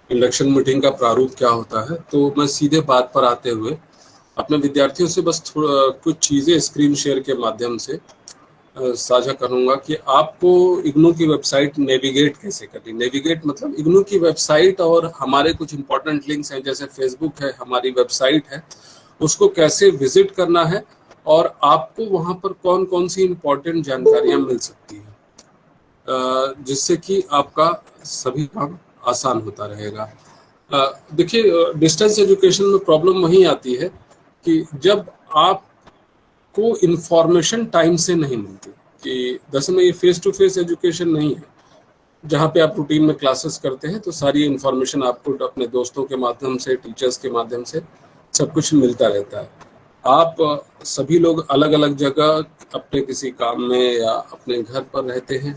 Induction meeting का प्रारूप क्या होता है। तो मैं सीधे बात पर आते हुए अपने विद्यार्थियों से बस कुछ चीज़ें स्क्रीन शेयर के माध्यम से साझा करूंगा कि आपको इग्नू की वेबसाइट नेविगेट कैसे करनी। नेविगेट मतलब इग्नू की वेबसाइट और हमारे कुछ इंपॉर्टेंट लिंक्स हैं, जैसे फेसबुक है, हमारी वेबसाइट है, उसको कैसे विजिट करना है और आपको वहां पर कौन कौन सी इंपॉर्टेंट जानकारियां मिल सकती हैं, जिससे कि आपका सभी काम आसान होता रहेगा। देखिए, डिस्टेंस एजुकेशन में प्रॉब्लम वहीं आती है कि जब आपको इंफॉर्मेशन टाइम से नहीं मिलती, कि दरअसल में ये फेस टू फेस एजुकेशन नहीं है जहाँ पे आप रूटीन में क्लासेस करते हैं तो सारी इंफॉर्मेशन आपको अपने दोस्तों के माध्यम से, टीचर्स के माध्यम से सब कुछ मिलता रहता है। आप सभी लोग अलग अलग जगह अपने किसी काम में या अपने घर पर रहते हैं,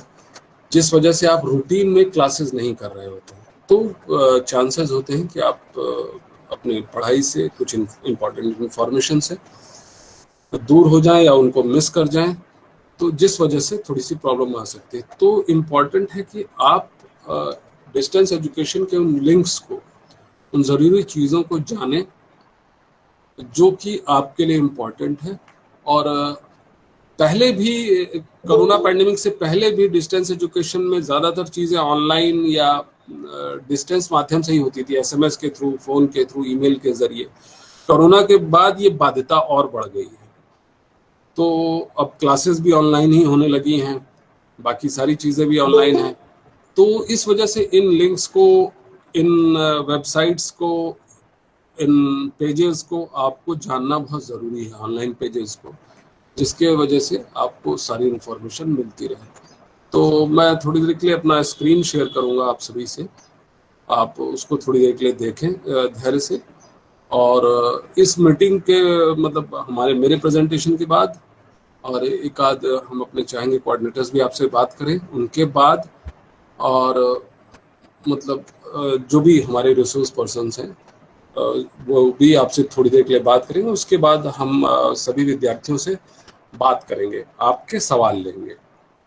जिस वजह से आप रूटीन में क्लासेस नहीं कर रहे होते हैं, तो चांसेस होते हैं कि आप अपनी पढ़ाई से, कुछ इम्पोर्टेंट इंफॉर्मेशन से दूर हो जाएं या उनको मिस कर जाएं, तो जिस वजह से थोड़ी सी प्रॉब्लम आ सकती है। तो इम्पॉर्टेंट है कि आप डिस्टेंस एजुकेशन के उन लिंक्स को, उन ज़रूरी चीज़ों को जानें जो कि आपके लिए इम्पॉर्टेंट है। और पहले भी, कोरोना पैंडेमिक से पहले भी डिस्टेंस एजुकेशन में ज़्यादातर चीज़ें ऑनलाइन या डिस्टेंस माध्यम से ही होती थी, एसएमएस के थ्रू, फ़ोन के थ्रू, ईमेल के ज़रिए। कोरोना के बाद ये बाध्यता और बढ़ गई है, तो अब क्लासेस भी ऑनलाइन ही होने लगी हैं, बाकी सारी चीज़ें भी ऑनलाइन हैं। तो इस वजह से इन लिंक्स को, इन वेबसाइट्स को, इन पेजेस को आपको जानना बहुत ज़रूरी है, ऑनलाइन पेजेस को, जिसके वजह से आपको सारी इन्फॉर्मेशन मिलती रहे। तो मैं थोड़ी देर के लिए अपना स्क्रीन शेयर करूंगा आप सभी से, आप उसको थोड़ी देर के लिए देखें धैर्य से। और इस मीटिंग के मतलब हमारे मेरे प्रेजेंटेशन के बाद और एक आध हम अपने चाहेंगे कोऑर्डिनेटर्स भी आपसे बात करें उनके बाद, और मतलब जो भी हमारे रिसोर्स पर्सन्स हैं वो भी आपसे थोड़ी देर के लिए बात करेंगे। उसके बाद हम सभी विद्यार्थियों से बात करेंगे, आपके सवाल लेंगे।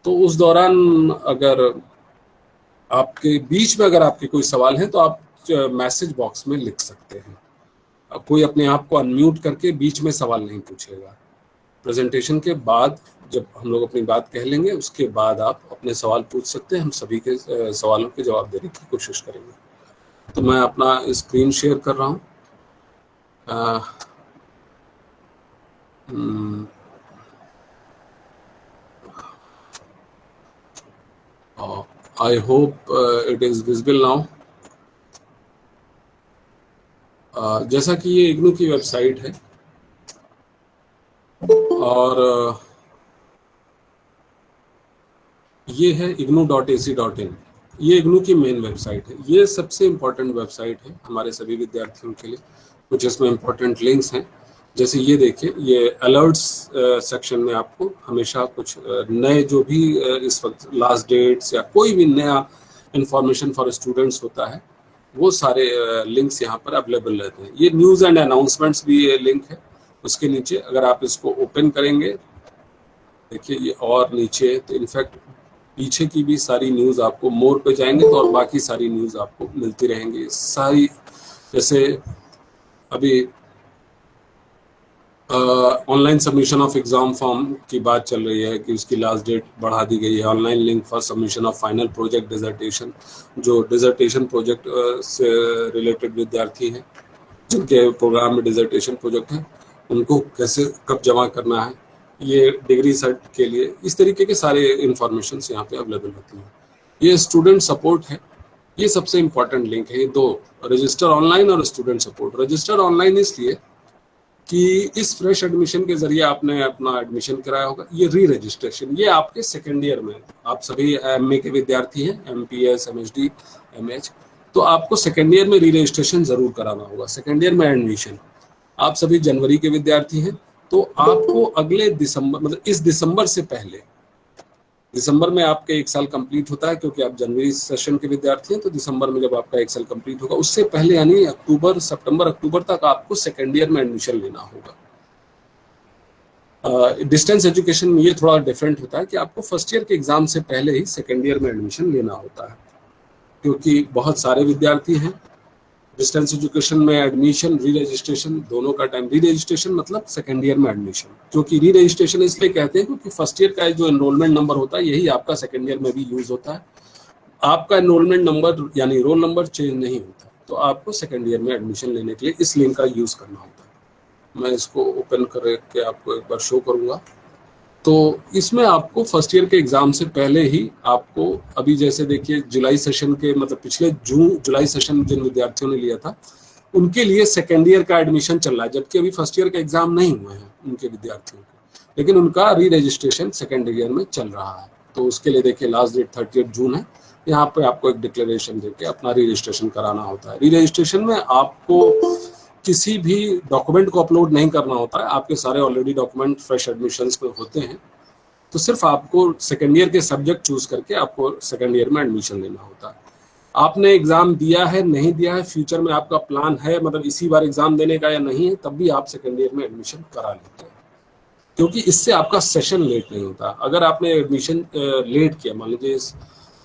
तो उस दौरान अगर आपके बीच में अगर आपके कोई सवाल हैं तो आप मैसेज बॉक्स में लिख सकते हैं। कोई अपने आप को अनम्यूट करके बीच में सवाल नहीं पूछेगा। प्रेजेंटेशन के बाद जब हम लोग अपनी बात कह लेंगे उसके बाद आप अपने सवाल पूछ सकते हैं, हम सभी के सवालों के जवाब देने की कोशिश करेंगे। तो मैं अपना स्क्रीन शेयर कर रहा हूँ। I hope it is visible now. जैसा कि ये इग्नू की वेबसाइट है और ये है ignu.ac.in, ये इग्नू की मेन वेबसाइट है। ये सबसे इम्पोर्टेंट वेबसाइट है हमारे सभी विद्यार्थियों के लिए। कुछ इसमें इम्पोर्टेंट लिंक्स हैं, जैसे ये देखिए, ये अलर्ट्स सेक्शन में आपको हमेशा कुछ नए जो भी इस वक्त लास्ट डेट्स या कोई भी नया इंफॉर्मेशन फॉर स्टूडेंट्स होता है वो सारे लिंक्स यहाँ पर अवेलेबल रहते हैं। ये न्यूज़ एंड अनाउंसमेंट्स भी ये लिंक है। उसके नीचे अगर आप इसको ओपन करेंगे, देखिए ये और नीचे, तो इनफैक्ट पीछे की भी सारी न्यूज़ आपको, मोर पे जाएंगे तो और बाकी सारी न्यूज़ आपको मिलती रहेंगी सारी। जैसे अभी online submission of exam form की बात चल रही है कि उसकी लास्ट डेट बढ़ा दी गई है। Online link for submission of final project dissertation, जो डिजर्टेशन प्रोजेक्ट से रिलेटेड विद्यार्थी हैं जिनके प्रोग्राम में डिजर्टेशन प्रोजेक्ट है, उनको कैसे कब जमा करना है, ये डिग्री सर्ट के लिए, इस तरीके के सारे इंफॉर्मेशन यहाँ पे अवेलेबल होती हैं। ये स्टूडेंट सपोर्ट है, ये सबसे इम्पोर्टेंट लिंक है। ये दो, रजिस्टर ऑनलाइन और स्टूडेंट सपोर्ट। रजिस्टर ऑनलाइन इसलिए कि इस फ्रेश एडमिशन के जरिए आपने अपना एडमिशन कराया होगा। ये री रजिस्ट्रेशन, ये आपके सेकेंड ईयर में, आप सभी एमए के विद्यार्थी हैं, एमपीएस, एमएचडी, एमएच, तो आपको सेकेंड ईयर में री रजिस्ट्रेशन जरूर कराना होगा। सेकेंड ईयर में एडमिशन, आप सभी जनवरी के विद्यार्थी हैं तो आपको अगले दिसंबर, मतलब इस दिसंबर से पहले, दिसंबर में आपके 1 साल कंप्लीट होता है क्योंकि आप जनवरी सेशन के विद्यार्थी हैं, तो दिसंबर में जब आपका 1 साल कंप्लीट होगा उससे पहले यानी अक्टूबर, सितंबर, अक्टूबर तक आपको सेकेंड ईयर में एडमिशन लेना होगा। डिस्टेंस एजुकेशन में ये थोड़ा डिफरेंट होता है कि आपको फर्स्ट ईयर के एग्जाम से पहले ही सेकेंड ईयर में एडमिशन लेना होता है, क्योंकि बहुत सारे विद्यार्थी हैं डिस्टेंस एजुकेशन में एडमिशन, री रजिस्ट्रेशन दोनों का टाइम, री रजिस्ट्रेशन मतलब सेकेंड ईयर में एडमिशन, क्योंकि री रजिस्ट्रेशन इसलिए कहते हैं क्योंकि फर्स्ट ईयर का जो एनरोलमेंट नंबर होता है यही आपका सेकेंड ईयर में भी यूज होता है। आपका एनरोलमेंट नंबर यानी रोल नंबर चेंज नहीं होता, तो आपको सेकेंड ईयर में एडमिशन लेने के लिए इस लिंक का यूज करना होता है। मैं इसको ओपन करके आपको एक बार शो करूंगा। तो इसमें आपको फर्स्ट ईयर के एग्जाम से पहले ही आपको, अभी जैसे देखिए जुलाई सेशन के, मतलब पिछले जुलाई सेशन जिन विद्यार्थियों ने लिया था उनके लिए सेकेंड ईयर का एडमिशन चल रहा है, जबकि अभी फर्स्ट ईयर का एग्जाम नहीं हुए हैं उनके विद्यार्थियों के, लेकिन उनका री रजिस्ट्रेशन सेकेंड ईयर में चल रहा है। तो उसके लिए देखिए लास्ट डेट 30 जून है। यहाँ पे आपको एक डिक्लेरेशन देके अपना री रजिस्ट्रेशन कराना होता है। री रजिस्ट्रेशन में आपको किसी भी डॉक्यूमेंट को अपलोड नहीं करना होता है, आपके सारे ऑलरेडी डॉक्यूमेंट फ्रेश एडमिशन्स में होते हैं। तो सिर्फ आपको सेकेंड ईयर के सब्जेक्ट चूज करके आपको सेकेंड ईयर में एडमिशन लेना होता है। आपने एग्जाम दिया है नहीं दिया है, फ्यूचर में आपका प्लान है मतलब इसी बार एग्जाम देने का या नहीं है, तब भी आप सेकेंड ईयर में एडमिशन करा लेते हैं, क्योंकि इससे आपका सेशन लेट नहीं होता। अगर आपने एडमिशन लेट किया, मान लीजिए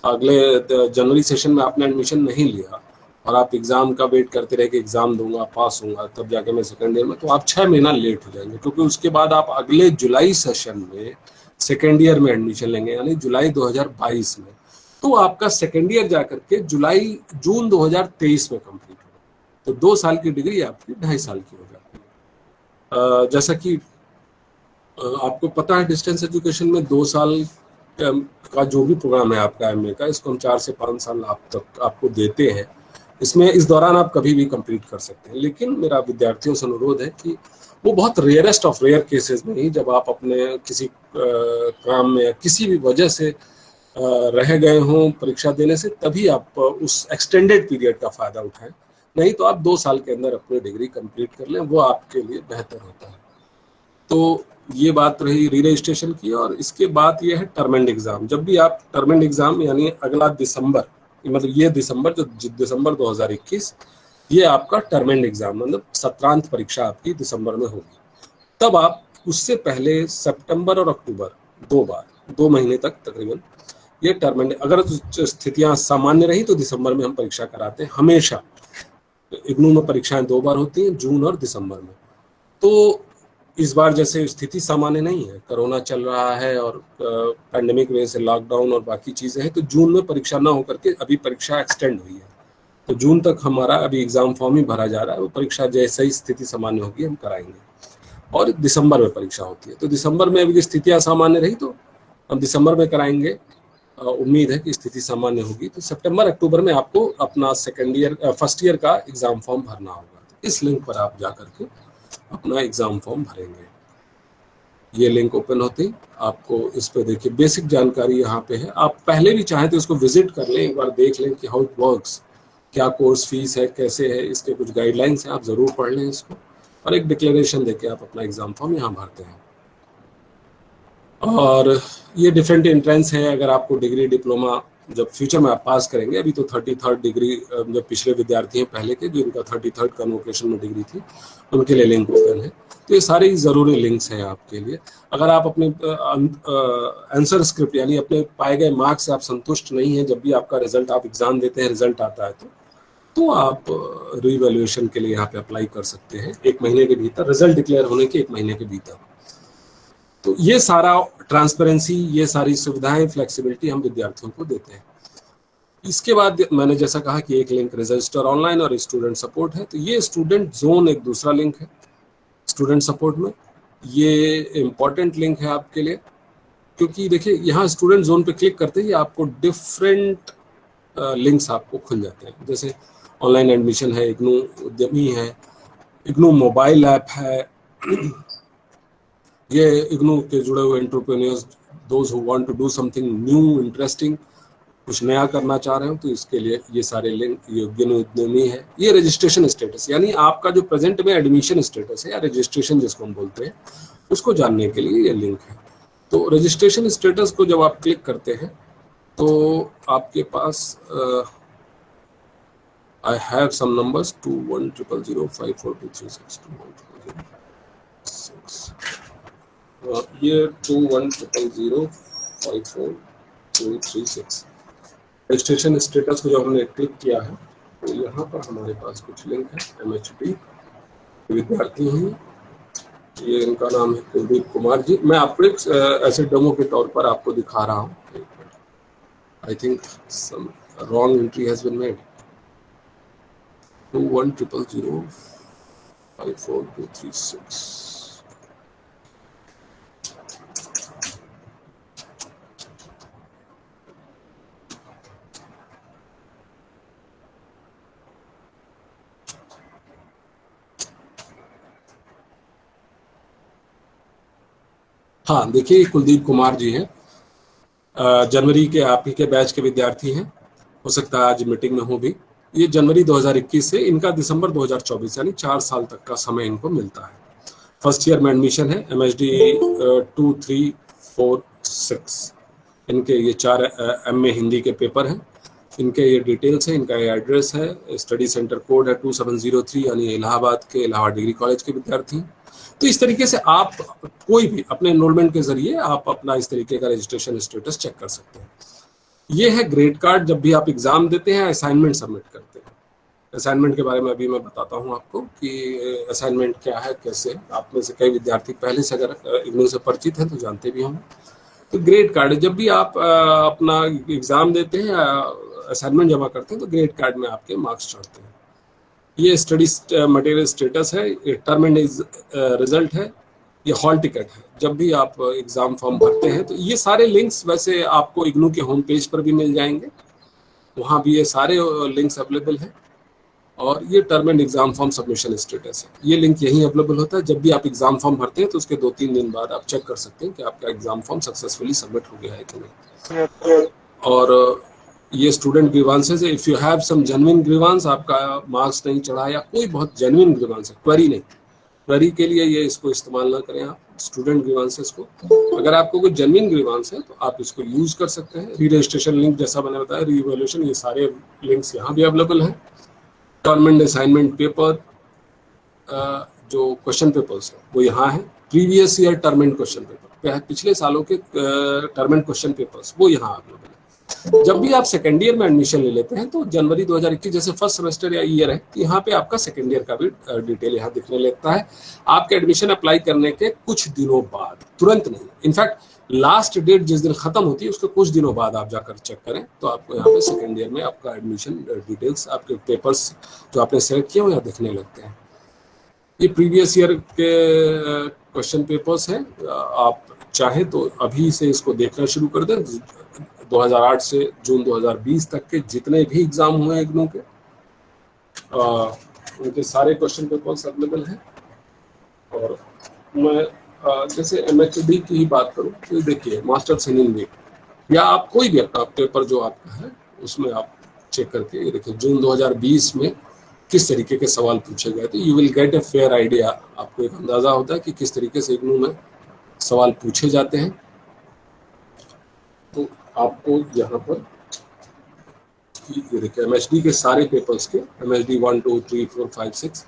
अगले जनवरी सेशन में आपने एडमिशन नहीं लिया और आप एग्जाम का वेट करते रहे कि एग्जाम दूंगा पास होऊंगा तब जाके मैं सेकेंड ईयर में, तो आप 6 महीना लेट हो जाएंगे, क्योंकि उसके बाद आप अगले जुलाई सेशन में सेकेंड ईयर में एडमिशन लेंगे, यानी जुलाई 2022 में। तो आपका सेकेंड ईयर जाकर के जून 2023 में कंप्लीट होगा। तो 2 साल की डिग्री आपकी 2.5 साल की हो जाती है। जैसा कि आपको पता है डिस्टेंस एजुकेशन में 2 साल का जो भी प्रोग्राम है आपका एमए का, इसको हम 4 से 5 साल आप तक आपको देते हैं। इसमें इस दौरान आप कभी भी कंप्लीट कर सकते हैं, लेकिन मेरा विद्यार्थियों से अनुरोध है कि वो बहुत रेयरेस्ट ऑफ रेयर केसेस में ही, जब आप अपने किसी काम में या किसी भी वजह से रह गए हों परीक्षा देने से, तभी आप उस एक्सटेंडेड पीरियड का फायदा उठाएं। नहीं तो आप 2 साल के अंदर अपनी डिग्री कंप्लीट कर लें, वो आपके लिए बेहतर होता है। तो ये बात रही री रजिस्ट्रेशन की। और इसके बाद ये है टर्म एंड एग्जाम। जब भी आप टर्म एंड एग्जाम यानी अगला दिसंबर, मतलब ये दिसंबर जो दिसंबर 2021, ये आपका टर्म एंड एग्जाम मतलब सत्रांत परीक्षा आपकी दिसंबर में होगी। तब आप उससे पहले सितंबर और अक्टूबर 2 बार 2 महीने तक तकरीबन ये टर्म एंड, अगर स्थितियां सामान्य रही तो दिसंबर में हम परीक्षा कराते हैं हमेशा। इग्नू में परीक्षाएं 2 बार होती हैं, जून और दिसंबर में। तो इस बार जैसे स्थिति सामान्य नहीं है, कोरोना चल रहा है और पैंडेमिक वजह से लॉकडाउन और बाकी चीजें हैं, तो जून में परीक्षा ना होकर के अभी परीक्षा एक्सटेंड हुई है। तो जून तक हमारा अभी एग्जाम फॉर्म ही भरा जा रहा है, वो परीक्षा जैसे ही स्थिति सामान्य होगी हम कराएंगे। और दिसंबर में परीक्षा होती है, तो दिसंबर में अभी स्थितियां सामान्य रही तो हम दिसंबर में कराएंगे। उम्मीद है कि स्थिति सामान्य होगी तो सितंबर अक्टूबर में आपको अपना फर्स्ट ईयर का एग्जाम फॉर्म भरना होगा। तो इस लिंक पर आप जाकर के अपना एग्जाम फॉर्म भरेंगे। ये लिंक ओपन होते ही आपको इस पे देखिए बेसिक जानकारी यहाँ पे है। आप पहले भी चाहें तो इसको विजिट कर लें, एक बार देख लें कि हाउ इट वर्क्स, क्या कोर्स फीस है, कैसे है, इसके कुछ गाइडलाइंस हैं, आप जरूर पढ़ लें इसको। और एक डिक्लेरेशन देके आप अपना एग्जाम फॉर्म यहाँ भरते हैं। और ये डिफरेंट एंट्रेंस है। अगर आपको डिग्री डिप्लोमा जब फ्यूचर में आप पास करेंगे, अभी तो 33rd डिग्री जब पिछले विद्यार्थी हैं पहले के जिनका 33rd कन्वोकेशन में डिग्री थी, उनके लिए लिंक ओपन है। तो ये सारे ज़रूरी लिंक्स हैं आपके लिए। अगर आप अपने आंसर स्क्रिप्ट यानी अपने पाए गए मार्क्स से आप संतुष्ट नहीं हैं, जब भी आपका रिजल्ट, आप एग्जाम देते हैं रिजल्ट आता है तो आप रीवैल्यूएशन के लिए यहाँ पे अप्लाई कर सकते हैं 1 महीने के भीतर, रिजल्ट डिक्लेयर होने के 1 महीने के भीतर। तो ये सारा ट्रांसपेरेंसी, ये सारी सुविधाएं, फ्लेक्सिबिलिटी हम विद्यार्थियों को देते हैं। इसके बाद मैंने जैसा कहा कि एक लिंक रजिस्टर ऑनलाइन और स्टूडेंट सपोर्ट है। तो ये स्टूडेंट जोन एक दूसरा लिंक है स्टूडेंट सपोर्ट में। ये इम्पॉर्टेंट लिंक है आपके लिए, क्योंकि देखिए यहाँ स्टूडेंट जोन पे क्लिक करते ही आपको डिफरेंट लिंक्स आपको खुल जाते हैं। जैसे ऑनलाइन एडमिशन है, इग्नू उद्यमी है, इग्नू मोबाइल ऐप है, ये इग्नू के जुड़े हुए entrepreneurs, those who want to do something new interesting, कुछ नया करना चाह रहे हो, तो इसके लिए ये सारे लिंक। ये उद्यमी है। ये रजिस्ट्रेशन स्टेटस यानी आपका जो प्रेजेंट में एडमिशन स्टेटस है या रजिस्ट्रेशन जिसको हम बोलते हैं, उसको जानने के लिए ये लिंक है। तो रजिस्ट्रेशन स्टेटस को जब आप क्लिक करते हैं तो आपके पास आई हैव सम नंबर्स 210054236210, ये 210054236236। रजिस्ट्रेशन स्टेटस को जब हमने क्लिक किया है तो यहाँ पर हमारे पास कुछ लिंक है। MHD विद्यार्थी हैं, ये इनका नाम है कुलदीप कुमार जी। मैं आपको एक ऐसे डेमो के तौर पर आपको दिखा रहा हूँ। I think some wrong entry has been made. 2100054236। हाँ देखिए, कुलदीप कुमार जी हैं, जनवरी के आप ही के बैच के विद्यार्थी हैं। हो सकता है आज मीटिंग में हो भी। ये जनवरी 2021 से, इनका दिसंबर 2024 यानी 4 साल तक का समय इनको मिलता है। फर्स्ट ईयर में एडमिशन है। MHD 2, 3, 4, 6 इनके ये 4 MA हिंदी के पेपर हैं। इनके ये डिटेल्स हैं, इनका ये एड्रेस है, स्टडी सेंटर कोड है 2703, यानी इलाहाबाद के इलाहाबाद डिग्री कॉलेज के विद्यार्थी। तो इस तरीके से आप कोई भी अपने एनरोलमेंट के जरिए आप अपना इस तरीके का रजिस्ट्रेशन स्टेटस चेक कर सकते हैं। ये है ग्रेड कार्ड जब भी आप एग्जाम देते हैं, असाइनमेंट सबमिट करते हैं। असाइनमेंट के बारे में अभी मैं बताता हूं आपको कि असाइनमेंट क्या है, कैसे। आप में से कई विद्यार्थी पहले से अगर इग्नू से परिचित हैं तो जानते भी होंगे। तो ग्रेड कार्ड जब भी आप अपना एग्जाम देते हैं, असाइनमेंट जमा करते हैं, तो ग्रेड कार्ड में आपके मार्क्स चढ़ते हैं। ये स्टडी मटेरियल स्टेटस है, ये टर्म एंड रिजल्ट है, ये हॉल टिकट है। जब भी आप एग्जाम फॉर्म भरते हैं तो ये सारे लिंक्स वैसे आपको इग्नू के होम पेज पर भी मिल जाएंगे, वहाँ भी ये सारे लिंक्स अवेलेबल हैं। और ये term and exam form submission status है, ये लिंक यहीं अवेलेबल होता है। जब भी आप एग्जाम फॉर्म भरते हैं तो उसके 2-3 दिन बाद आप चेक कर सकते हैं कि आपका एग्जाम फॉर्म सक्सेसफुली सबमिट हो गया है कि नहीं। और ये स्टूडेंट ग्रीवांसेस है। If you have some genuine grievance, आपका मार्क्स नहीं चढ़ा या कोई बहुत जेन्युइन ग्रीवांस है, क्वेरी नहीं, क्वेरी के लिए ये इसको इस्तेमाल ना करें आप स्टूडेंट ग्रीवांसेस को। अगर आपको कोई जेन्युइन ग्रीवांस है तो आप इसको यूज कर सकते हैं। री रजिस्ट्रेशन लिंक जैसा मैंने बताया, री इवैल्यूएशन, ये सारे लिंक्स यहाँ भी अवेलेबल हैं। गवर्नमेंट असाइनमेंट पेपर, जो क्वेश्चन पेपर्स है वो यहाँ है। Previous year term and question paper, पिछले सालों के टर्म एंड क्वेश्चन पेपर्स वो यहाँ अवेलेबल है। जब भी आप सेकेंड ईयर में एडमिशन ले लेते हैं तो जनवरी 2021 जैसे फर्स्ट सेमेस्टर या ईयर है, तो यहाँ पे आपका सेकेंड ईयर का भी डिटेल यहाँ दिखने लगता है। आपके एडमिशन अप्लाई करने के कुछ दिनों बाद, तुरंत नहीं, इनफैक्ट लास्ट डेट जिस दिन खत्म होती है उसके कुछ दिनों बाद आप जाकर चेक करें तो आपको यहाँ पे सेकेंड ईयर में आपका एडमिशन डिटेल्स, आपके पेपर्स जो आपने सेलेक्ट किए वो यहाँ दिखने लगते हैं। ये प्रीवियस ईयर के क्वेश्चन पेपर्स हैं, आप चाहे तो अभी से इसको देखना शुरू कर दें। 2008 से जून 2020 तक के जितने भी एग्जाम हुए हैं इग्नू के, उनके सारे क्वेश्चन पेपर्स अवेलेबल हैं। और मैं जैसे MHD की ही बात करूं तो देखिए, मास्टर्स इन हिंदी या आप कोई भी अपना पेपर जो आपका है उसमें आप चेक करके ये देखिए जून 2020 में किस तरीके के सवाल पूछे गए थे। You will get a fair idea, आपको एक अंदाजा होता है कि किस तरीके से इग्नू में सवाल पूछे जाते हैं। तो आपको यहाँ पर ये देखिए MHD के सारे पेपर्स के, MHD 1, 2, 3, 4, 5, 6।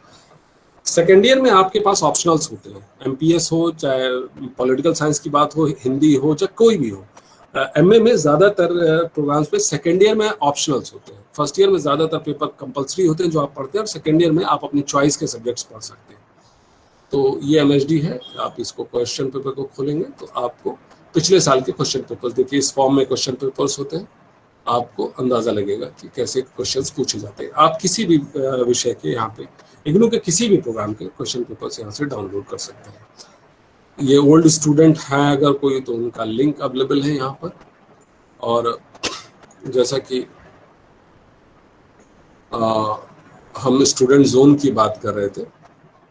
सेकेंड ईयर में आपके पास ऑप्शनल्स होते हैं, MPS हो, चाहे पॉलिटिकल साइंस की बात हो, हिंदी हो, चाहे कोई भी हो। MA में ज़्यादातर प्रोग्राम्स पे सेकेंड ईयर में ऑप्शनल्स होते हैं। फर्स्ट ईयर में ज़्यादातर पेपर कंपलसरी होते हैं जो आप पढ़ते हैं, और सेकेंड ईयर में आप अपनी चॉइस के सब्जेक्ट्स पढ़ सकते हैं। तो ये MHD है, आप इसको क्वेश्चन पेपर को खोलेंगे तो आपको पिछले साल के क्वेश्चन पेपर्स देखिए, इस फॉर्म में क्वेश्चन पेपर्स होते हैं, आपको अंदाजा लगेगा कि कैसे क्वेश्चंस पूछे जाते हैं। आप किसी भी विषय के यहाँ पे इग्नू के किसी भी प्रोग्राम के क्वेश्चन पेपर्स यहाँ से डाउनलोड कर सकते हैं। ये ओल्ड स्टूडेंट हैं अगर कोई तो उनका लिंक अवेलेबल है यहाँ पर। और जैसा कि हम स्टूडेंट जोन की बात कर रहे थे,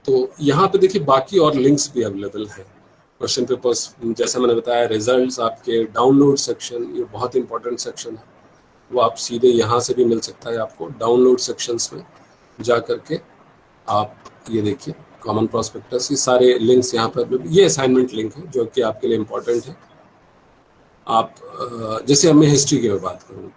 तो यहाँ पे देखिए बाकी और लिंक्स भी अवेलेबल हैं। क्वेश्चन पेपर्स जैसा मैंने बताया, रिजल्ट्स, आपके डाउनलोड सेक्शन, ये बहुत इंपॉर्टेंट सेक्शन है, वो आप सीधे यहाँ से भी मिल सकता है आपको। डाउनलोड सेक्शंस में जा करके आप ये देखिए कॉमन प्रॉस्पेक्टस, ये सारे लिंक्स यहाँ पर अवेलेबल। ये असाइनमेंट लिंक है जो कि आपके लिए इम्पोर्टेंट है। आप जैसे मैं हिस्ट्री की बात करूँ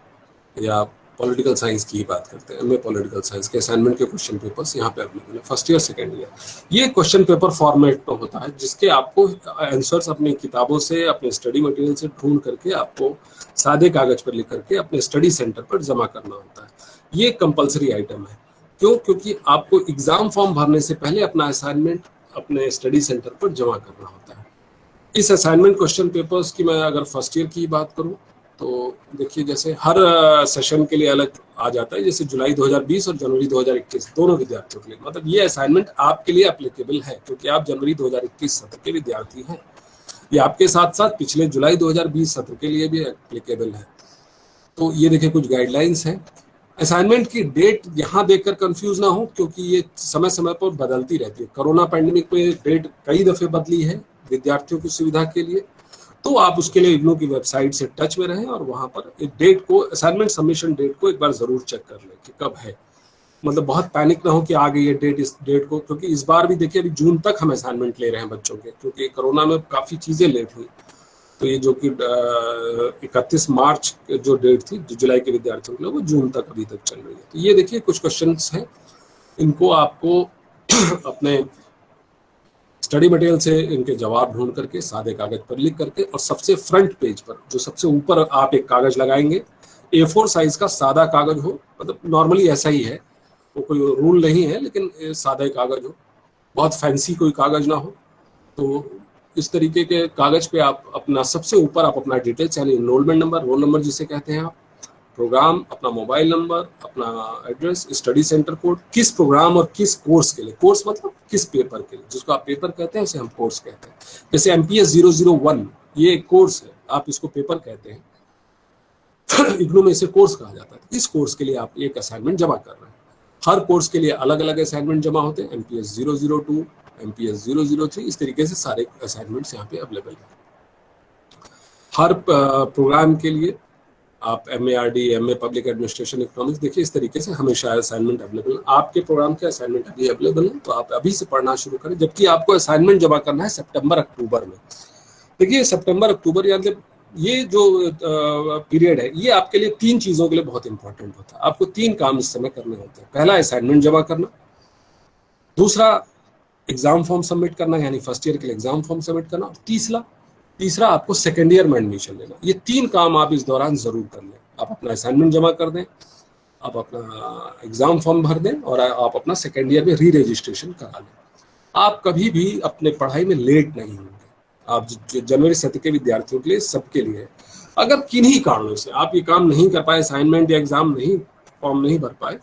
या पॉलिटिकल साइंस की ही बात करते हैं, MA पॉलिटिकल साइंस के असाइनमेंट के क्वेश्चन पेपर्स यहाँ पे अवेलेबल है, फर्स्ट ईयर सेकेंड ईयर। ये क्वेश्चन पेपर फॉर्मेट में होता है जिसके आपको आंसर्स अपनी किताबों से, अपने स्टडी मटेरियल से ढूंढ करके आपको सादे कागज पर लिख करके अपने स्टडी सेंटर पर जमा करना होता है। ये कंपलसरी आइटम है। क्यों? क्योंकि आपको एग्जाम फॉर्म भरने से पहले अपना असाइनमेंट अपने स्टडी सेंटर पर जमा करना होता है। इस असाइनमेंट क्वेश्चन पेपर्स की मैं अगर फर्स्ट ईयर की बात करूं तो देखिए, जैसे हर सेशन के लिए अलग आ जाता है, जैसे जुलाई 2020 और जनवरी 2021 दोनों विद्यार्थियों के लिए, मतलब ये असाइनमेंट आपके लिए एप्लीकेबल है क्योंकि आप जनवरी 2021 सत्र के विद्यार्थी हैं। ये आपके साथ साथ पिछले जुलाई 2020 सत्र के लिए भी एप्लीकेबल है। तो ये देखिए कुछ गाइडलाइंस हैं। असाइनमेंट की डेट यहाँ देखकर कंफ्यूज ना हो क्योंकि ये समय समय पर बदलती रहती है। कोरोना पैंडेमिक में डेट कई दफे बदली है विद्यार्थियों की सुविधा के लिए, तो आप उसके लिए इग्नू की वेबसाइट से टच में रहें और वहां पर एक डेट को, असाइनमेंट सबमिशन डेट को एक बार जरूर चेक कर लें कि कब है। मतलब बहुत पैनिक ना हो कि आ गई है डेट, इस डेट को, क्योंकि इस बार भी देखिए अभी जून तक हम असाइनमेंट ले रहे हैं बच्चों के, क्योंकि कोरोना में काफी चीजें लेट हुई। तो ये जो कि 31 मार्च जो डेट थी जो जुलाई के विद्यार्थियों के लिए, वो जून तक अभी तक चल रही है। तो ये देखिए कुछ क्वेश्चंस हैं, इनको आपको अपने स्टडी मटेरियल से इनके जवाब ढूंढ करके सादे कागज पर लिख करके, और सबसे फ्रंट पेज पर जो सबसे ऊपर आप एक कागज लगाएंगे, A4 साइज का सादा कागज हो, मतलब नॉर्मली ऐसा ही है, वो कोई रूल नहीं है, लेकिन सादा कागज हो, बहुत फैंसी कोई कागज ना हो। तो इस तरीके के कागज पे आप अपना सबसे ऊपर आप अपना डिटेल्स, यानी एनरोलमेंट नंबर, रोल नंबर जिसे कहते हैं आप, प्रोग्राम, अपना मोबाइल नंबर, अपना एड्रेस, स्टडी सेंटर कोड, किस प्रोग्राम और किस कोर्स के लिए, कोर्स मतलब किस पेपर के लिए, जिसको आप पेपर कहते हैं उसे हम कोर्स कहते हैं। जैसे MPS 001 ये एक कोर्स है, आप इसको पेपर कहते हैं, इग्नू में इसे कोर्स कहा जाता है। इस कोर्स के लिए आप एक असाइनमेंट जमा कर रहे हैं। हर कोर्स के लिए अलग अलग असाइनमेंट जमा होते हैं, MPS 002, MPS 003, इस तरीके से सारे असाइनमेंट्स यहाँ पे अवेलेबल है। हर प्रोग्राम के लिए आप MARD, MA public administration economics, देखिए इस तरीके से हमेशा असाइनमेंट अवेलेबल है। आपके प्रोग्राम के असाइनमेंट अभी अवेलेबल है, तो आप अभी से पढ़ना शुरू करें, जबकि आपको असाइनमेंट जमा करना है सितंबर अक्टूबर में। देखिए सितंबर अक्टूबर यानी ये जो पीरियड है, ये आपके लिए 3 चीजों के लिए बहुत इंपॉर्टेंट होता है। आपको 3 काम इस समय करने होते हैं। पहला, असाइनमेंट जमा करना, दूसरा एग्जाम फॉर्म सबमिट करना, यानी फर्स्ट ईयर के लिए एग्जाम फॉर्म सबमिट करना, और तीसरा आपको सेकेंड ईयर में एडमिशन लेना। ये 3 काम आप इस दौरान जरूर कर लें। आप अपना असाइनमेंट जमा कर दें, आप अपना एग्जाम फॉर्म भर दें, और आप अपना सेकेंड ईयर में री रजिस्ट्रेशन करा लें। आप कभी भी अपने पढ़ाई में लेट नहीं होंगे। आप जनवरी सत्र के विद्यार्थियों के लिए, सबके लिए, अगर किन्हीं कारणों से आप ये काम नहीं कर पाए, असाइनमेंट या एग्जाम नहीं, फॉर्म नहीं भर पाए,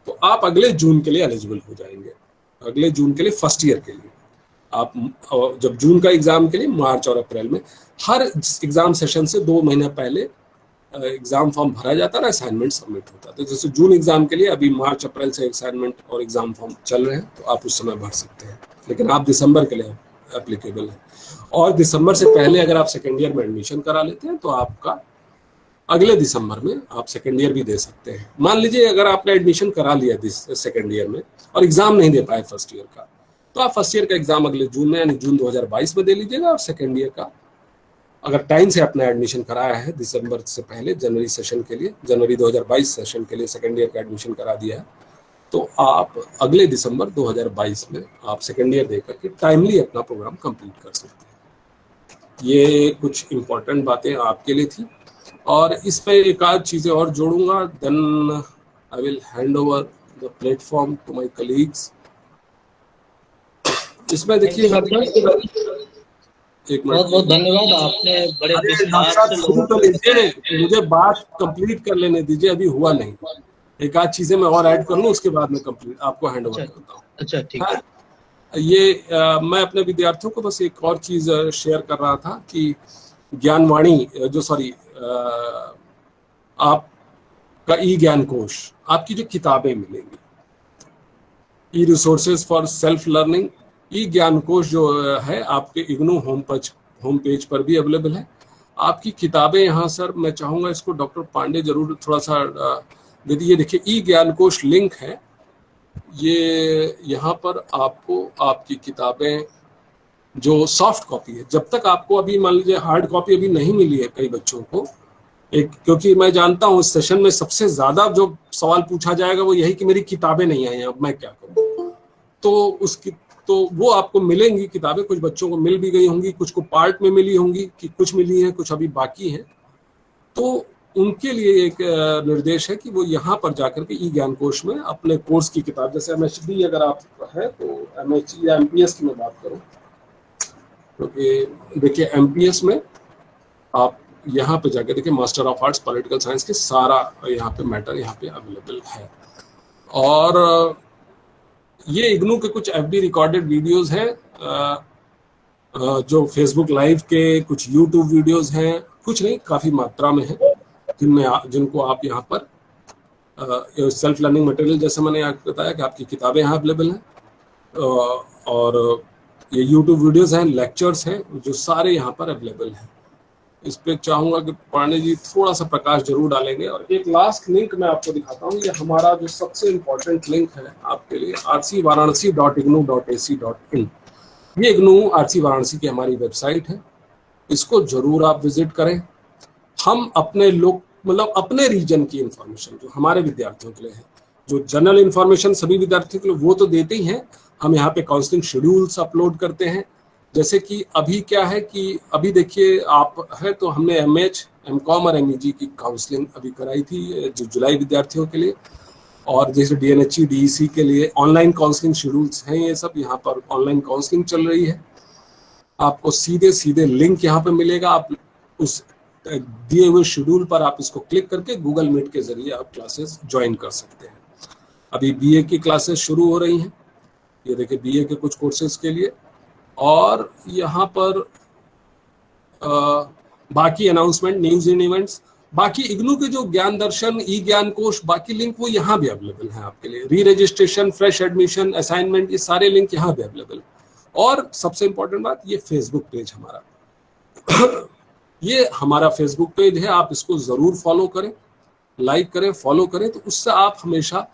तो आप अगले जून के लिए एलिजिबल हो जाएंगे। अगले जून के लिए, फर्स्ट ईयर के लिए आप जब जून का एग्जाम के लिए मार्च और अप्रैल में हर एग्जाम सेशन से 2 महीना पहले एग्जाम फॉर्म भरा जाता है और असाइनमेंट सबमिट होता है। तो जैसे जून एग्जाम के लिए अभी मार्च अप्रैल से असाइनमेंट और एग्जाम फॉर्म चल रहे हैं, तो आप उस समय भर सकते हैं, लेकिन आप दिसंबर के लिए एप्लीकेबल है। और दिसंबर से पहले अगर आप सेकेंड ईयर में एडमिशन करा लेते हैं, तो आपका अगले दिसंबर में आप सेकेंड ईयर भी दे सकते हैं। मान लीजिए अगर आपने एडमिशन करा लिया सेकेंड ईयर में और एग्जाम नहीं दे पाए फर्स्ट ईयर का, तो आप फर्स्ट ईयर का एग्जाम अगले जून में, यानी जून 2022 में दे लीजिएगा, और सेकेंड ईयर का अगर टाइम से अपना एडमिशन कराया है दिसंबर से पहले, जनवरी सेशन के लिए, जनवरी 2022 सेशन के लिए सेकेंड ईयर का एडमिशन करा दिया है, तो आप अगले दिसंबर 2022 में आप सेकेंड ईयर दे करके टाइमली अपना प्रोग्राम कंप्लीट कर सकते हैं। ये कुछ इंपॉर्टेंट बातें आपके लिए थी, और इस पे एक आध चीज़ें और जोड़ूंगा, then I will hand over the platform to my colleagues. इसमें देखिए एक मिनट, बहुत बहुत धन्यवाद, आपने बड़े विस्तार से शुरू कर लीजिए, मुझे बात कंप्लीट कर लेने दीजिए, अभी हुआ नहीं। एक आध चीजें मैं और ऐड कर लूँ, उसके बाद में कंप्लीट आपको हैंड ओवर करता हूँ। अच्छा ठीक है। ये मैं अपने विद्यार्थियों को बस एक और चीज शेयर कर रहा था कि ज्ञानवाणी आपका ई ज्ञान कोश, आपकी जो किताबें मिलेंगी, e resources for self learning, e Gyan Kosh जो है आपके इग्नू होम पेज पर भी अवेलेबल है। आपकी किताबें यहाँ सर मैं चाहूँगा इसको डॉक्टर पांडे जरूर थोड़ा सा दे दीजिए। देखिए ई ज्ञान कोश लिंक है, ये यहाँ पर आपको आपकी किताबें जो सॉफ्ट कॉपी है, जब तक आपको अभी मान लीजिए हार्ड कॉपी अभी नहीं मिली है कई बच्चों को, क्योंकि मैं जानता हूँ इस सेशन में सबसे ज्यादा जो सवाल पूछा जाएगा वो यही कि मेरी किताबें नहीं आई हैं, अब मैं क्या करूँ। तो वो आपको मिलेंगी किताबें, कुछ बच्चों को मिल भी गई होंगी, कुछ को पार्ट में मिली होंगी, कि कुछ मिली हैं, कुछ अभी बाकी हैं। तो उनके लिए एक निर्देश है कि वो यहाँ पर जाकर के ई ज्ञान कोश में अपने कोर्स की किताब, जैसे एमएचडी अगर आप है तो एमएचडी या एमपीएस की मैं बात करूँ, क्योंकि देखिए एमपीएस में आप यहाँ पे जाके देखिए master of arts political science के सारा यहाँ पे मैटर यहाँ पे अवेलेबल है। और ये इग्नू के कुछ एफडी रिकॉर्डेड वीडियोस हैं, जो फेसबुक लाइव के, कुछ यूट्यूब वीडियोस हैं, कुछ नहीं काफ़ी मात्रा में है, जिनको आप यहाँ पर सेल्फ लर्निंग मटेरियल, जैसे मैंने आपको बताया कि आपकी किताबें यहाँ अवेलेबल हैं, और ये यूट्यूब वीडियोस हैं, लेक्चर्स हैं, जो सारे यहाँ पर अवेलेबल हैं। इस पे चाहूँगा कि पांडे जी थोड़ा सा प्रकाश जरूर डालेंगे। और एक लास्ट लिंक मैं आपको दिखाता हूँ, ये हमारा जो सबसे इम्पोर्टेंट लिंक है आपके लिए, rcvaranasi.ignu.ac.in। ये इग्नू आरसी वाराणसी की हमारी वेबसाइट है, इसको जरूर आप विजिट करें। हम अपने लोग मतलब अपने रीजन की इंफॉर्मेशन जो हमारे विद्यार्थियों के लिए है, जो जनरल इंफॉर्मेशन सभी विद्यार्थियों के लिए वो तो देते ही हैं, हम यहाँ पे काउंसलिंग शेड्यूल्स अपलोड करते हैं। जैसे कि अभी क्या है कि अभी देखिए आप है तो हमने एमएच, एमकॉम और एमईजी की काउंसलिंग अभी कराई थी जो जुलाई विद्यार्थियों के लिए, और जैसे डीएनएचई डीईसी के लिए ऑनलाइन काउंसलिंग शेड्यूल्स हैं, ये सब यहाँ पर ऑनलाइन काउंसलिंग चल रही है। आपको सीधे सीधे लिंक यहाँ पे मिलेगा, आप उस दिए हुए शेड्यूल पर आप इसको क्लिक करके गूगल मीट के जरिए आप क्लासेस ज्वाइन कर सकते हैं। अभी बीए की क्लासेस शुरू हो रही हैं, ये देखिए बीए के कुछ कोर्सेज के लिए, और यहाँ पर बाकी अनाउंसमेंट, न्यूज इन इवेंट्स, बाकी इग्नू के जो ज्ञान दर्शन, ई ज्ञान कोश, बाकी लिंक वो यहाँ भी अवेलेबल हैं आपके लिए। री रजिस्ट्रेशन, फ्रेश एडमिशन, असाइनमेंट, ये सारे लिंक यहाँ भी अवेलेबल। और सबसे इंपॉर्टेंट बात, ये फेसबुक पेज हमारा ये हमारा फेसबुक पेज है, आप इसको जरूर फॉलो करें, लाइक करें, फॉलो करें, तो उससे आप हमेशा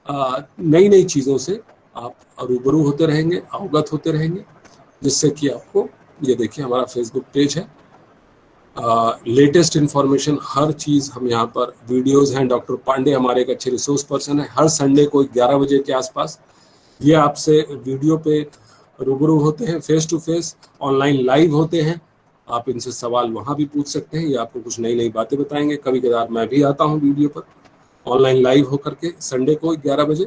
नई नई चीज़ों से आप रूबरू होते रहेंगे, अवगत होते रहेंगे, जिससे कि आपको, ये देखिए हमारा फेसबुक पेज है, लेटेस्ट इंफॉर्मेशन हर चीज़ हम यहाँ पर, वीडियोस हैं, डॉक्टर पांडे हमारे एक अच्छे रिसोर्स पर्सन है, हर संडे को 11 बजे के आसपास ये आपसे वीडियो पे रूबरू होते हैं, face to face online live होते हैं, आप इनसे सवाल वहाँ भी पूछ सकते हैं, ये आपको कुछ नई नई बातें बताएंगे। कभी कभार मैं भी आता हूँ वीडियो पर ऑनलाइन लाइव होकर के संडे को 11 बजे,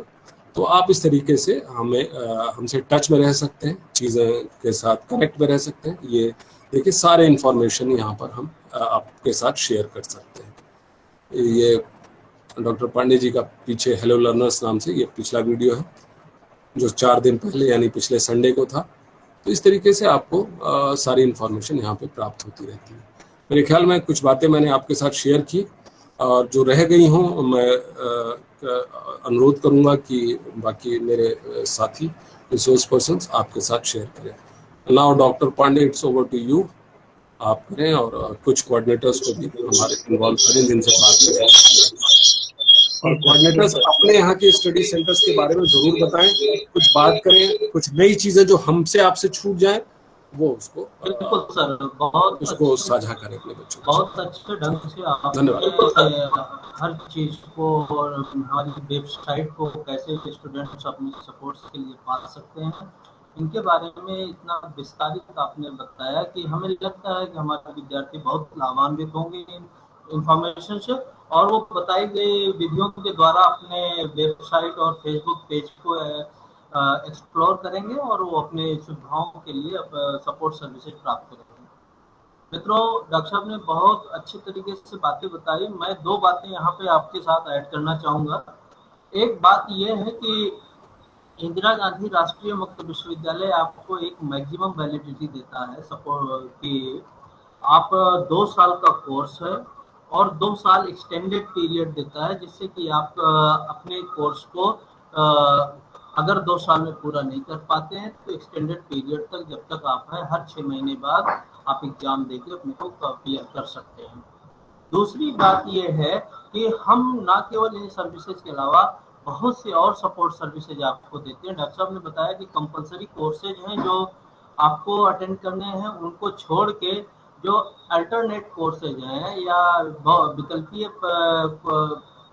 तो आप इस तरीके से हमसे टच में रह सकते हैं, चीज़ें के साथ कनेक्ट में रह सकते हैं। ये देखिए सारे इन्फॉर्मेशन यहाँ पर हम आपके साथ शेयर कर सकते हैं। ये डॉक्टर पांडे जी का पीछे हेलो लर्नर्स नाम से ये पिछला वीडियो है, जो 4 दिन पहले यानी पिछले संडे को था। तो इस तरीके से आपको सारी इन्फॉर्मेशन यहाँ पे प्राप्त होती रहती है। मेरे ख्याल में कुछ बातें मैंने आपके साथ शेयर की, और जो रह गई हों मैं अनुरोध करूँगा कि बाकी मेरे साथी रिसोर्स पर्सन्स आपके साथ शेयर करें। Now doctor Pandey, it's over to you, आप करें, और कुछ कोऑर्डिनेटर्स को भी हमारे इन्वॉल्व करें जिनसे बात करें, और कोऑर्डिनेटर्स अपने यहाँ के स्टडी सेंटर्स के बारे में जरूर बताएं, कुछ बात करें, कुछ नई चीजें जो हमसे आपसे छूट जाए वो उसको बिल्कुल सर, बहुत उसको साझा करें अपने बच्चों के बहुत अच्छे ढंग से आप धन्यवाद। हर चीज को और हमारी वेबसाइट को कैसे स्टूडेंट्स अपने सपोर्ट्स के लिए पा सकते हैं, इनके बारे में इतना विस्तारित आपने बताया कि हमें लगता है कि हमारे विद्यार्थी बहुत लाभान्वित होंगे इंफॉर्मेशन से, और वो बताई गई विधियों के द्वारा अपने वेबसाइट और फेसबुक पेज को एक्सप्लोर करेंगे, और वो अपने सुविधाओं के लिए सपोर्ट सर्विसेज प्राप्त करेंगे। मित्रों, डॉक्टर साहब ने बहुत अच्छे तरीके से बातें बताई। मैं 2 बातें यहाँ पे आपके साथ ऐड करना चाहूँगा। एक बात ये है कि इंदिरा गांधी राष्ट्रीय मुक्त विश्वविद्यालय आपको एक मैक्सिमम वैलिडिटी देता है सपोर्ट कि आप 2 साल का कोर्स है, और 2 साल एक्सटेंडेड पीरियड देता है, जिससे कि आप अपने कोर्स को अगर 2 साल में पूरा नहीं कर पाते हैं तो एक्सटेंडेड पीरियड तक, जब तक आप है, हर 6 महीने बाद आप एग्जाम देके अपने को क्लियर कर सकते हैं। दूसरी बात यह है कि हम ना केवल इन सर्विसेज के अलावा बहुत से और सपोर्ट सर्विसेज आपको देते हैं। डॉक्टर साहब ने बताया कि कंपलसरी कोर्सेज हैं जो आपको अटेंड करने हैं, उनको छोड़ के जो अल्टरनेट कोर्सेज हैं या विकल्पीय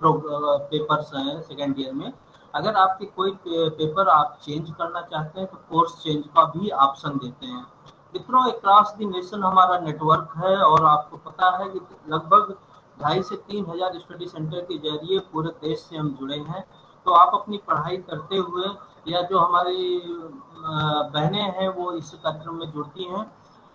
पेपर्स हैं सेकेंड ईयर में, अगर आपके कोई पेपर आप चेंज करना चाहते हैं तो कोर्स चेंज का भी ऑप्शन देते हैं। मित्रों, अक्रॉस द नेशन हमारा नेटवर्क है, और आपको पता है कि लगभग 2,500 से 3,000 स्टडी सेंटर के जरिए पूरे देश से हम जुड़े हैं। तो आप अपनी पढ़ाई करते हुए या जो हमारी बहनें हैं वो इस कार्यक्रम में जुड़ती हैं,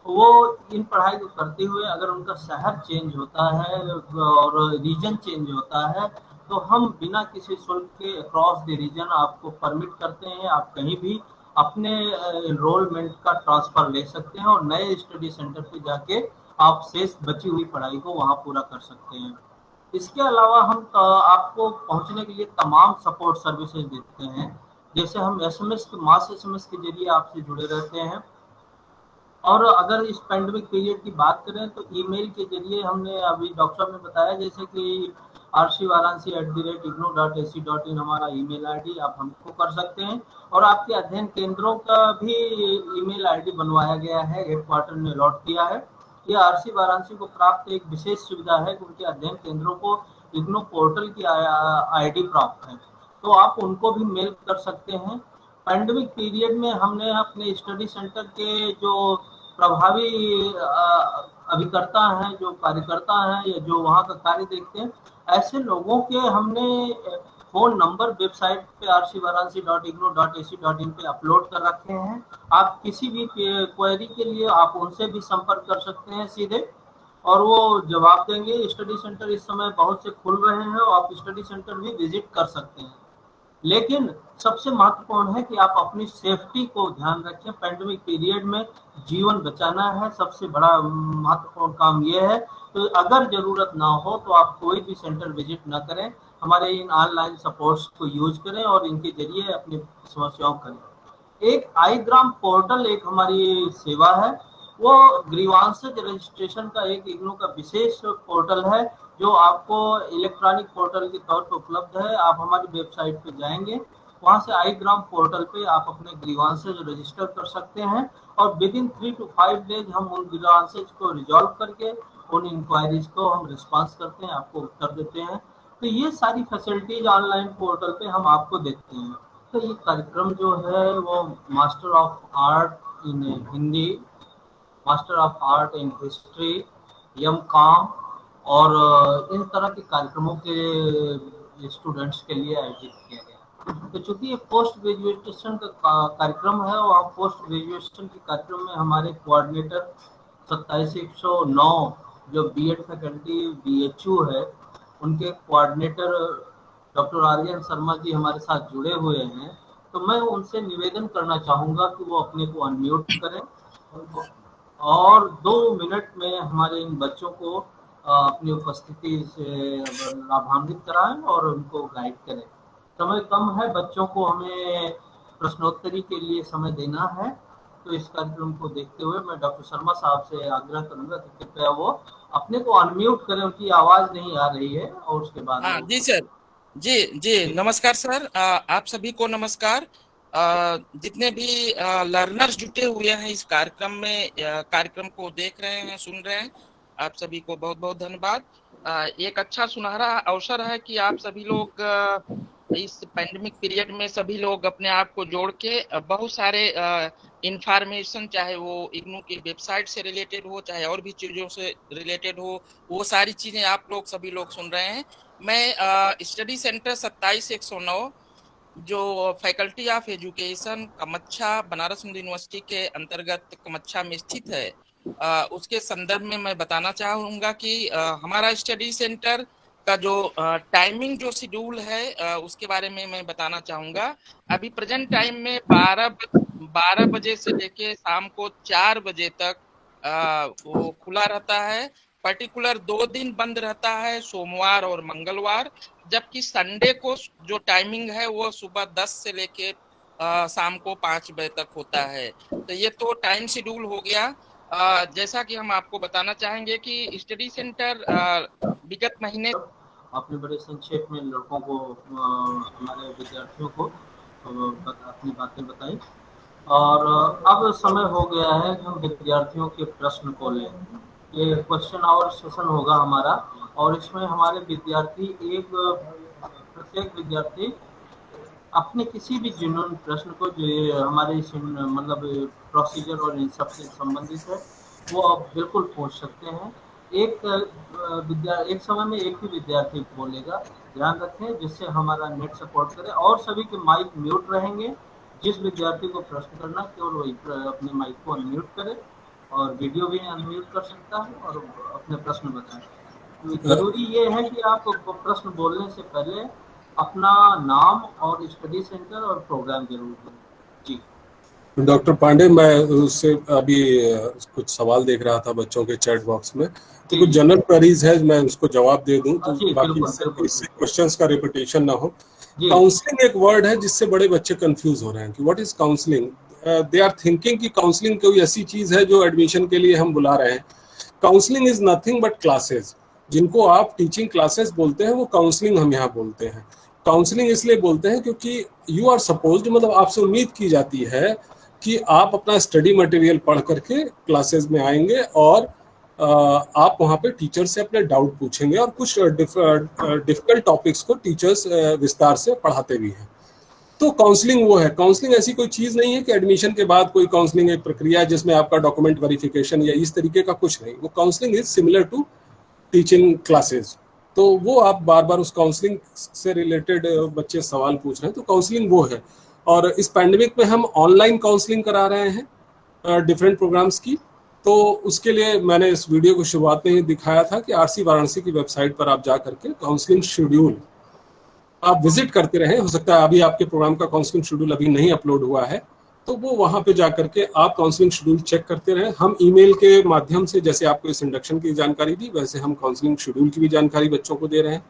वो इन पढ़ाई को करते हुए अगर उनका शहर चेंज होता है और रीजन चेंज होता है तो हम बिना किसी शुल्क के अक्रॉस द रीजन आपको परमिट करते हैं। आप कहीं भी अपने एनरोलमेंट का ट्रांसफर ले सकते हैं और नए स्टडी सेंटर पे जाके आप शेष बची हुई पढ़ाई को वहां पूरा कर सकते हैं। इसके अलावा हम आपको पहुंचने के लिए तमाम सपोर्ट सर्विसेज देते हैं। जैसे हम एसएमएस मास एसएमएस के जरिए आपसे जुड़े रहते हैं, और अगर इस पेंडेमिक पीरियड की बात करें तो ईमेल के जरिए हमने अभी डॉक्टर साहब ने बताया जैसे कि rcvaranasi@ignou.ac.in हमारा ईमेल आईडी, आप हमको कर सकते हैं। और आपके अध्ययन केंद्रों का भी ईमेल आईडी बनवाया गया है, हेडक्वार्टर ने अलॉट किया है। यह आरसी वाराणसी को प्राप्त एक विशेष सुविधा है कि उनके अध्ययन केंद्रों को इग्नू पोर्टल की आईडी प्राप्त है, तो आप उनको भी मेल कर सकते हैं। पैंडेमिक पीरियड में हमने अपने स्टडी सेंटर के जो प्रभावी अभिकर्ता हैं, जो कार्यकर्ता हैं या जो वहाँ का कार्य देखते हैं, ऐसे लोगों के हमने फोन नंबर वेबसाइट पे rcvaranasi.ignou.ac.in पे अपलोड कर रखे हैं। आप किसी भी क्वेरी के लिए आप उनसे भी संपर्क कर सकते हैं सीधे, और वो जवाब देंगे। स्टडी सेंटर इस समय बहुत से खुल रहे हैं और आप स्टडी सेंटर भी विजिट कर सकते हैं। लेकिन सबसे महत्वपूर्ण है कि आप अपनी सेफ्टी को ध्यान रखें। पैंडेमिक पीरियड में जीवन बचाना है, सबसे बड़ा महत्वपूर्ण काम यह है। तो अगर जरूरत ना हो तो आप कोई भी सेंटर विजिट ना करें, हमारे इन ऑनलाइन सपोर्ट्स को यूज करें और इनके जरिए अपनी समस्याओं करें। एक iGram पोर्टल एक हमारी सेवा है, वो ग्रीवांसेज रजिस्ट्रेशन का एक इग्नू का विशेष पोर्टल है जो आपको इलेक्ट्रॉनिक पोर्टल के तौर पर उपलब्ध है। आप हमारी वेबसाइट पे जाएंगे, वहां से iGram पोर्टल पे आप अपने ग्रीवांसेज रजिस्टर कर सकते हैं और विद इन 3 to 5 डेज हम उन ग्रीवांसेज को रिजॉल्व करके उन इंक्वायरीज को हम रिस्पॉन्स करते हैं, आपको उत्तर देते हैं। तो ये सारी फैसिलिटीज ऑनलाइन पोर्टल पे हम आपको देते हैं। तो ये कार्यक्रम जो है वो master of art in Hindi, master of art in history, M.Com और इन तरह के कार्यक्रमों के स्टूडेंट्स के लिए आयोजित किया गया। तो चूंकि ये पोस्ट ग्रेजुएशन का कार्यक्रम है और पोस्ट ग्रेजुएशन के कार्यक्रम में हमारे कोऑर्डिनेटर 2709 जो बीएड फैकल्टी बीएचयू है, उनके कोऑर्डिनेटर डॉक्टर आर्यन शर्मा जी हमारे साथ जुड़े हुए हैं। तो मैं उनसे निवेदन करना चाहूँगा कि वो अपने को अनम्यूट करें और 2 मिनट में हमारे इन बच्चों को अपनी उपस्थिति से लाभान्वित कराएं और उनको गाइड करें। समय कम है, बच्चों को हमें प्रश्नोत्तरी के लिए समय देना है। तो इस कार्यक्रम को देखते हुए मैं डॉक्टर शर्मा साहब से आग्रह करूंगा कि कृपया वो अपने को अनम्यूट करें, उनकी आवाज नहीं आ रही है। और उसके बाद हाँ जी सर, जी नमस्कार सर, आप सभी को नमस्कार। जितने भी लर्नर्स जुटे हुए हैं इस कार्यक्रम में, कार्यक्रम को देख रहे हैं, सुन रहे हैं, आप सभी को बहुत बहुत धन्यवाद। एक अच्छा सुनहरा अवसर है कि आप सभी लोग इस पैंडेमिक पीरियड में सभी लोग अपने आप को जोड़ के बहुत सारे इंफॉर्मेशन, चाहे वो इग्नू की वेबसाइट से रिलेटेड हो, चाहे और भी चीजों से रिलेटेड हो, वो सारी चीजें आप लोग सभी लोग सुन रहे हैं। मैं स्टडी सेंटर 27109 जो faculty of education Kamachha Banaras Hindu university के अंतर्गत कमच्छा में स्थित है, उसके संदर्भ में मैं बताना चाहूंगा कि हमारा स्टडी सेंटर का जो टाइमिंग जो शेड्यूल है उसके बारे में मैं बताना चाहूंगा। अभी प्रेजेंट टाइम में 12 बजे से लेके शाम को 4 बजे तक वो खुला रहता है। पर्टिकुलर 2 दिन बंद रहता है, सोमवार और मंगलवार, जबकि संडे को जो टाइमिंग है वो सुबह 10 से लेके शाम को 5 बजे तक होता है। तो ये तो टाइम शेड्यूल हो गया। जैसा कि हम आपको बताना चाहेंगे कि स्टडी सेंटर विगत महीने आपने बड़े संक्षेप में लड़कों को, हमारे विद्यार्थियों को अपनी बातें बताई, और अब समय हो गया है कि हम विद्यार्थियों के प्रश्न को लें। ये क्वेश्चन आवर सेशन होगा हमारा, और इसमें हमारे विद्यार्थी प्रत्येक विद्यार्थी अपने किसी भी जेन्युइन प्रश्न को जो हमारे मतलब प्रोसीजर और इन सब से संबंधित है वो आप बिल्कुल पूछ सकते हैं। एक एक समय में एक ही विद्यार्थी बोलेगा, ध्यान रखें, जिससे हमारा नेट सपोर्ट करे, और सभी के माइक म्यूट रहेंगे। जिस विद्यार्थी को प्रश्न करना केवल वही अपने माइक को अनम्यूट करे, और वीडियो भी अनम्यूट कर सकता है और अपने प्रश्न बताएं। तो जरूरी ये है कि आप प्रश्न बोलने से पहले अपना नाम और स्टडी सेंटर और प्रोग्राम जरूर दें। जी डॉक्टर पांडे, मैं उससे अभी कुछ सवाल देख रहा था बच्चों के चैट बॉक्स में, तो कुछ जनरल क्वेरीज है, मैं उसको जवाब दे दूं तो बाकी इससे क्वेश्चंस का रिपीटेशन ना हो। काउंसलिंग एक वर्ड है जिससे बड़े बच्चे कंफ्यूज हो रहे हैं कि what is counselling. They are thinking कि काउंसलिंग कोई ऐसी चीज है जो एडमिशन के लिए हम बुला रहे हैं। Counselling is nothing but classes. जिनको आप टीचिंग क्लासेस बोलते हैं वो काउंसलिंग हम यहाँ बोलते हैं। काउंसलिंग इसलिए बोलते हैं क्योंकि यू आर सपोज्ड, मतलब आपसे उम्मीद की जाती है कि आप अपना स्टडी मटेरियल पढ़ करके क्लासेस में आएंगे और आप वहाँ पे टीचर से अपने डाउट पूछेंगे और कुछ डिफिकल्ट टॉपिक्स को टीचर्स विस्तार से पढ़ाते भी हैं। तो काउंसलिंग वो है। काउंसलिंग ऐसी कोई चीज़ नहीं है कि एडमिशन के बाद कोई काउंसलिंग एक प्रक्रिया है जिसमें आपका डॉक्यूमेंट वेरिफिकेशन या इस तरीके का कुछ नहीं। वो counselling is similar to teaching classes. तो वो आप बार बार उस काउंसलिंग से रिलेटेड बच्चे सवाल पूछ रहे हैं, तो काउंसलिंग वो है। और इस पैंडेमिक में हम ऑनलाइन काउंसलिंग करा रहे हैं डिफरेंट प्रोग्राम्स की। तो उसके लिए मैंने इस वीडियो को शुरुआत में ही दिखाया था कि आरसी वाराणसी की वेबसाइट पर आप जा करके काउंसलिंग शेड्यूल आप विजिट करते रहे। हो सकता है अभी आपके प्रोग्राम का काउंसलिंग शेड्यूल अभी नहीं अपलोड हुआ है, तो वो वहाँ पे जा करके आप काउंसलिंग शेड्यूल चेक करते रहे। हम ईमेल के माध्यम से, जैसे आपको इस इंडक्शन की जानकारी दी, वैसे हम काउंसलिंग शेड्यूल की भी जानकारी बच्चों को दे रहे हैं।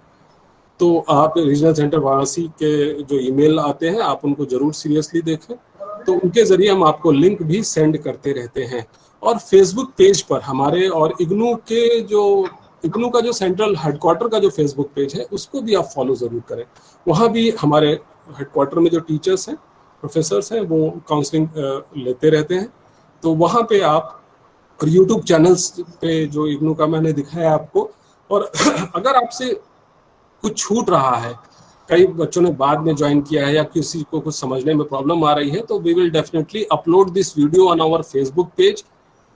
तो आप रीजनल सेंटर वाराणसी के जो ईमेल आते हैं आप उनको जरूर सीरियसली देखें। तो उनके जरिए हम आपको लिंक भी सेंड करते रहते हैं। और फेसबुक पेज पर हमारे और इग्नू का जो सेंट्रल हेडक्वार्टर का जो फेसबुक पेज है उसको भी आप फॉलो जरूर करें। वहाँ भी हमारे हेडक्वार्टर में जो टीचर्स हैं, प्रोफेसर्स हैं, वो काउंसलिंग लेते रहते हैं। तो वहाँ पे आप, और यूट्यूब चैनल्स पे जो इग्नू का मैंने दिखाया आपको। और अगर आपसे कुछ छूट रहा है, कई बच्चों ने बाद में ज्वाइन किया है या किसी को कुछ समझने में प्रॉब्लम आ रही है, तो we will definitely upload this video on our Facebook page.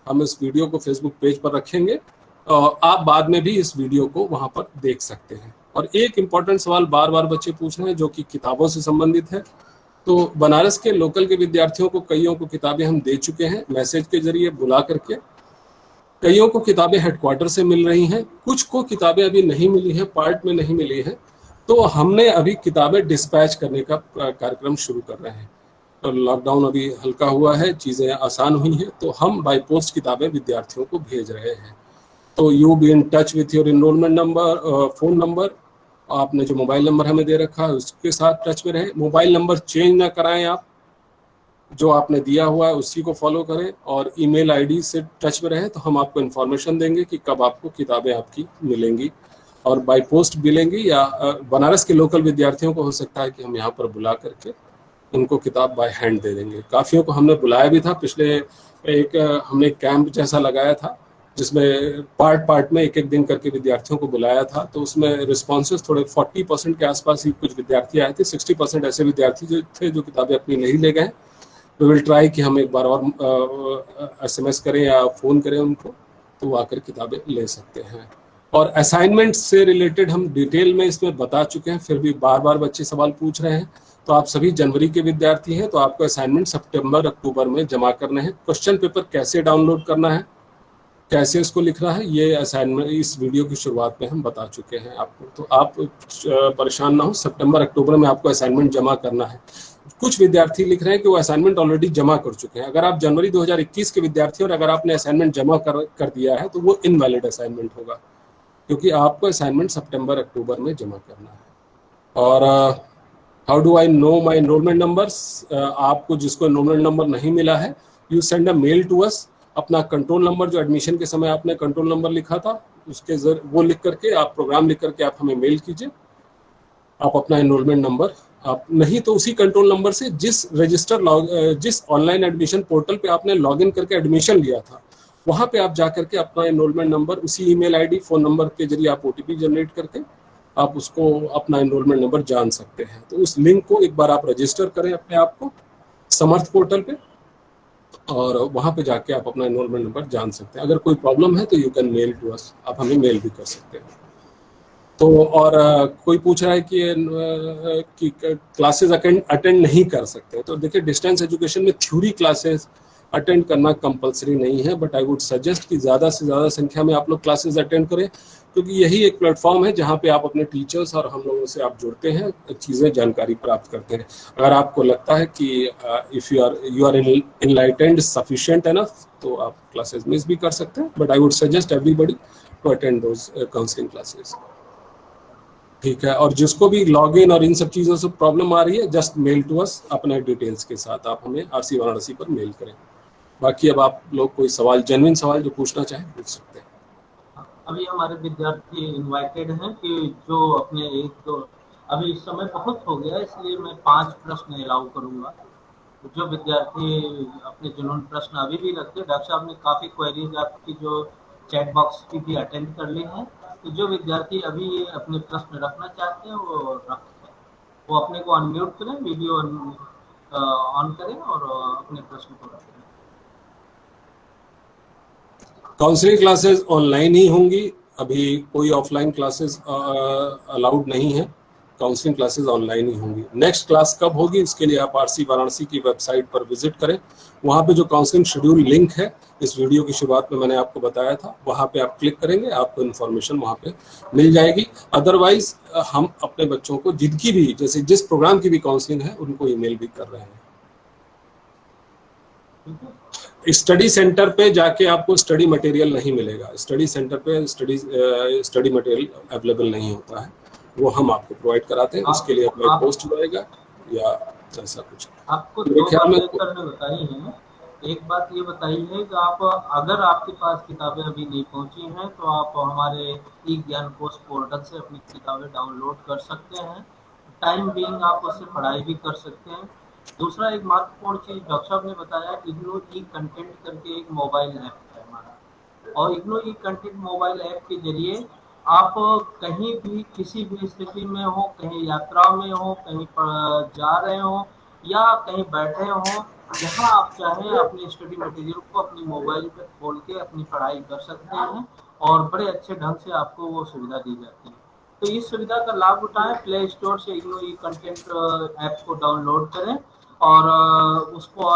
हम इस वीडियो को फेसबुक पेज पर रखेंगे और आप बाद में भी इस वीडियो को वहां पर देख सकते हैं। और एक इम्पॉर्टेंट सवाल बार बार बच्चे पूछ रहे हैं जो कि किताबों से संबंधित है। तो बनारस के लोकल के विद्यार्थियों को कईयों को किताबें हम दे चुके हैं मैसेज के जरिए बुला करके। कईयों को किताबें हेडक्वार्टर से मिल रही हैं, कुछ को किताबें अभी नहीं मिली हैं, पार्ट में नहीं मिली हैं। तो हमने अभी किताबें डिस्पैच करने का कार्यक्रम शुरू कर रहे हैं। तो लॉकडाउन अभी हल्का हुआ है, चीज़ें आसान हुई हैं, तो हम बाय पोस्ट किताबें विद्यार्थियों को भेज रहे हैं। तो you be in touch with your enrolment number, phone number, आपने जो मोबाइल नंबर हमें दे रखा है उसके साथ टच में रहें। मोबाइल नंबर चेंज ना कराएं, आप जो आपने दिया हुआ है उसी को फॉलो करें और ईमेल आईडी से टच में रहें। तो हम आपको इन्फॉर्मेशन देंगे कि कब आपको किताबें आपकी मिलेंगी और बाय पोस्ट मिलेंगी, या बनारस के लोकल विद्यार्थियों को हो सकता है कि हम यहाँ पर बुला करके उनको किताब बाय हैंड दे देंगे। काफ़ियों को हमने बुलाया भी था। पिछले हमने कैंप जैसा लगाया था जिसमें पार्ट में एक एक दिन करके विद्यार्थियों को बुलाया था। तो उसमें रिस्पॉन्सेज थोड़े 40% के आसपास ही कुछ विद्यार्थी आए थे। 60% ऐसे विद्यार्थी जो थे जो किताबें अपनी नहीं ले गए। वी विल ट्राई कि हम एक बार और SMS करें या फ़ोन करें उनको, तो वो आकर किताबें ले सकते हैं। और असाइनमेंट से रिलेटेड हम डिटेल में इसमें बता चुके हैं, फिर भी बार बार बच्चे सवाल पूछ रहे हैं। तो आप सभी जनवरी के विद्यार्थी हैं, तो आपको असाइनमेंट सितंबर अक्टूबर में जमा करने हैं। क्वेश्चन पेपर कैसे डाउनलोड करना है, कैसे इसको लिखना है, ये असाइनमेंट इस वीडियो की शुरुआत में हम बता चुके हैं आपको। तो आप परेशान ना हो, सितंबर अक्टूबर में आपको असाइनमेंट जमा करना है। कुछ विद्यार्थी लिख रहे हैं कि वो असाइनमेंट ऑलरेडी जमा कर चुके हैं। अगर आप जनवरी 2021 के विद्यार्थी और अगर आपने असाइनमेंट जमा कर दिया है तो वो इनवैलिड असाइनमेंट होगा, क्योंकि आपको असाइनमेंट सितंबर अक्टूबर में जमा करना है। और how do I know my enrolment numbers, आपको जिसको एनरोलमेंट नंबर नहीं मिला है, you send a mail to us. अपना कंट्रोल नंबर जो एडमिशन के समय आपने कंट्रोल नंबर लिखा था उसके वो लिख करके, आप प्रोग्राम लिख करके आप हमें मेल कीजिए। आप अपना एनरोलमेंट नंबर, आप नहीं तो उसी कंट्रोल नंबर से जिस ऑनलाइन एडमिशन पोर्टल पे आपने लॉगिन करके एडमिशन लिया था, वहाँ पे आप जा करके अपना एनरोलमेंट नंबर उसी ईमेल आईडी फ़ोन नंबर के जरिए आप OTP जनरेट करके आप उसको अपना एनरोलमेंट नंबर जान सकते हैं। तो उस लिंक को एक बार आप रजिस्टर करें अपने आप को समर्थ पोर्टल पे। और वहाँ पे जाके आप अपना एनरोलमेंट नंबर जान सकते हैं। अगर कोई प्रॉब्लम है तो you can mail to us, आप हमें मेल भी कर सकते हैं। तो और कोई पूछ रहा है कि क्लासेस अटेंड नहीं कर सकते, तो देखिए डिस्टेंस एजुकेशन में थ्योरी क्लासेस अटेंड करना कंपलसरी नहीं है, बट आई वुड सजेस्ट कि ज़्यादा से ज़्यादा संख्या में आप लोग क्लासेस अटेंड करें, क्योंकि यही एक प्लेटफॉर्म है जहाँ पे आप अपने टीचर्स और हम लोगों से आप जुड़ते हैं, चीज़ें जानकारी प्राप्त करते हैं। अगर आपको लगता है कि if you are enlightened sufficient enough, तो आप क्लासेस मिस भी कर सकते हैं, but I would suggest everybody to attend those counselling classes. ठीक है, और जिसको भी लॉगिन और इन सब चीज़ों से प्रॉब्लम आ रही है, जस्ट मेल टू अस अपने डिटेल्स के साथ, आप हमें RC वाराणसी पर मेल करें। बाकी अब आप लोग कोई सवाल, जेन्युइन सवाल जो पूछना चाहें पूछ सकते हैं। अभी हमारे विद्यार्थी इनवाइटेड हैं कि जो अपने एक तो अभी इस समय बहुत हो गया, इसलिए मैं 5 प्रश्न अलाउ करूंगा। जो विद्यार्थी अपने जिन्होंने प्रश्न अभी भी रखते, डॉक्टर साहब ने काफ़ी क्वेरीज आपकी जो चैट बॉक्स की भी अटेंड कर ली हैं, तो जो विद्यार्थी अभी अपने प्रश्न रखना चाहते हैं वो रखें, वो अपने को अनम्यूट करें, वीडियो ऑन करें और अपने प्रश्न को रखें। काउंसलिंग क्लासेस ऑनलाइन ही होंगी, अभी कोई ऑफलाइन क्लासेस अलाउड नहीं है, काउंसलिंग क्लासेस ऑनलाइन ही होंगी। नेक्स्ट क्लास कब होगी इसके लिए आप RC वाराणसी की वेबसाइट पर विजिट करें, वहाँ पे जो काउंसलिंग शेड्यूल लिंक है इस वीडियो की शुरुआत में मैंने आपको बताया था, वहाँ पे आप क्लिक करेंगे, आपको इन्फॉर्मेशन वहाँ पे मिल जाएगी। अदरवाइज हम अपने बच्चों को जिनकी भी, जैसे जिस प्रोग्राम की भी काउंसलिंग है, उनको ईमेल भी कर रहे हैं। स्टडी सेंटर पे जाके आपको स्टडी मटेरियल नहीं मिलेगा, स्टडी सेंटर पे स्टडी मटेरियल अवेलेबल नहीं होता है, वो हम आपको प्रोवाइड कराते हैं। उसके लिए अपना पोस्ट जाएगा या ऐसा कुछ। आपको 2 बातें बताई हैं। एक बात ये बताई है कि आप, अगर आपके पास किताबें अभी नहीं पहुंची हैं तो आप हमारे ई-ज्ञान कोर्स पोर्टल से अपनी किताबें डाउनलोड कर सकते हैं। टाइम बीइंग आप उससे पढ़ाई भी कर सकते हैं। दूसरा एक महत्वपूर्ण चीज़ डॉक्टर साहब ने बताया, इग्नो ई कंटेंट करके एक मोबाइल ऐप है हमारा, और इग्नो ई कंटेंट मोबाइल ऐप के जरिए आप कहीं भी किसी भी स्थिति में हो, कहीं यात्रा में हो, कहीं जा रहे हो या कहीं बैठे हो, जहाँ आप चाहें अपनी स्टडी मटेरियल को अपनी मोबाइल पर खोल के अपनी पढ़ाई कर सकते हैं और बड़े अच्छे ढंग से आपको वो सुविधा दी जाती है। तो इस सुविधा का लाभ उठाएं, प्ले स्टोर से इग्नो ई कंटेंट ऐप को डाउनलोड करें और उसको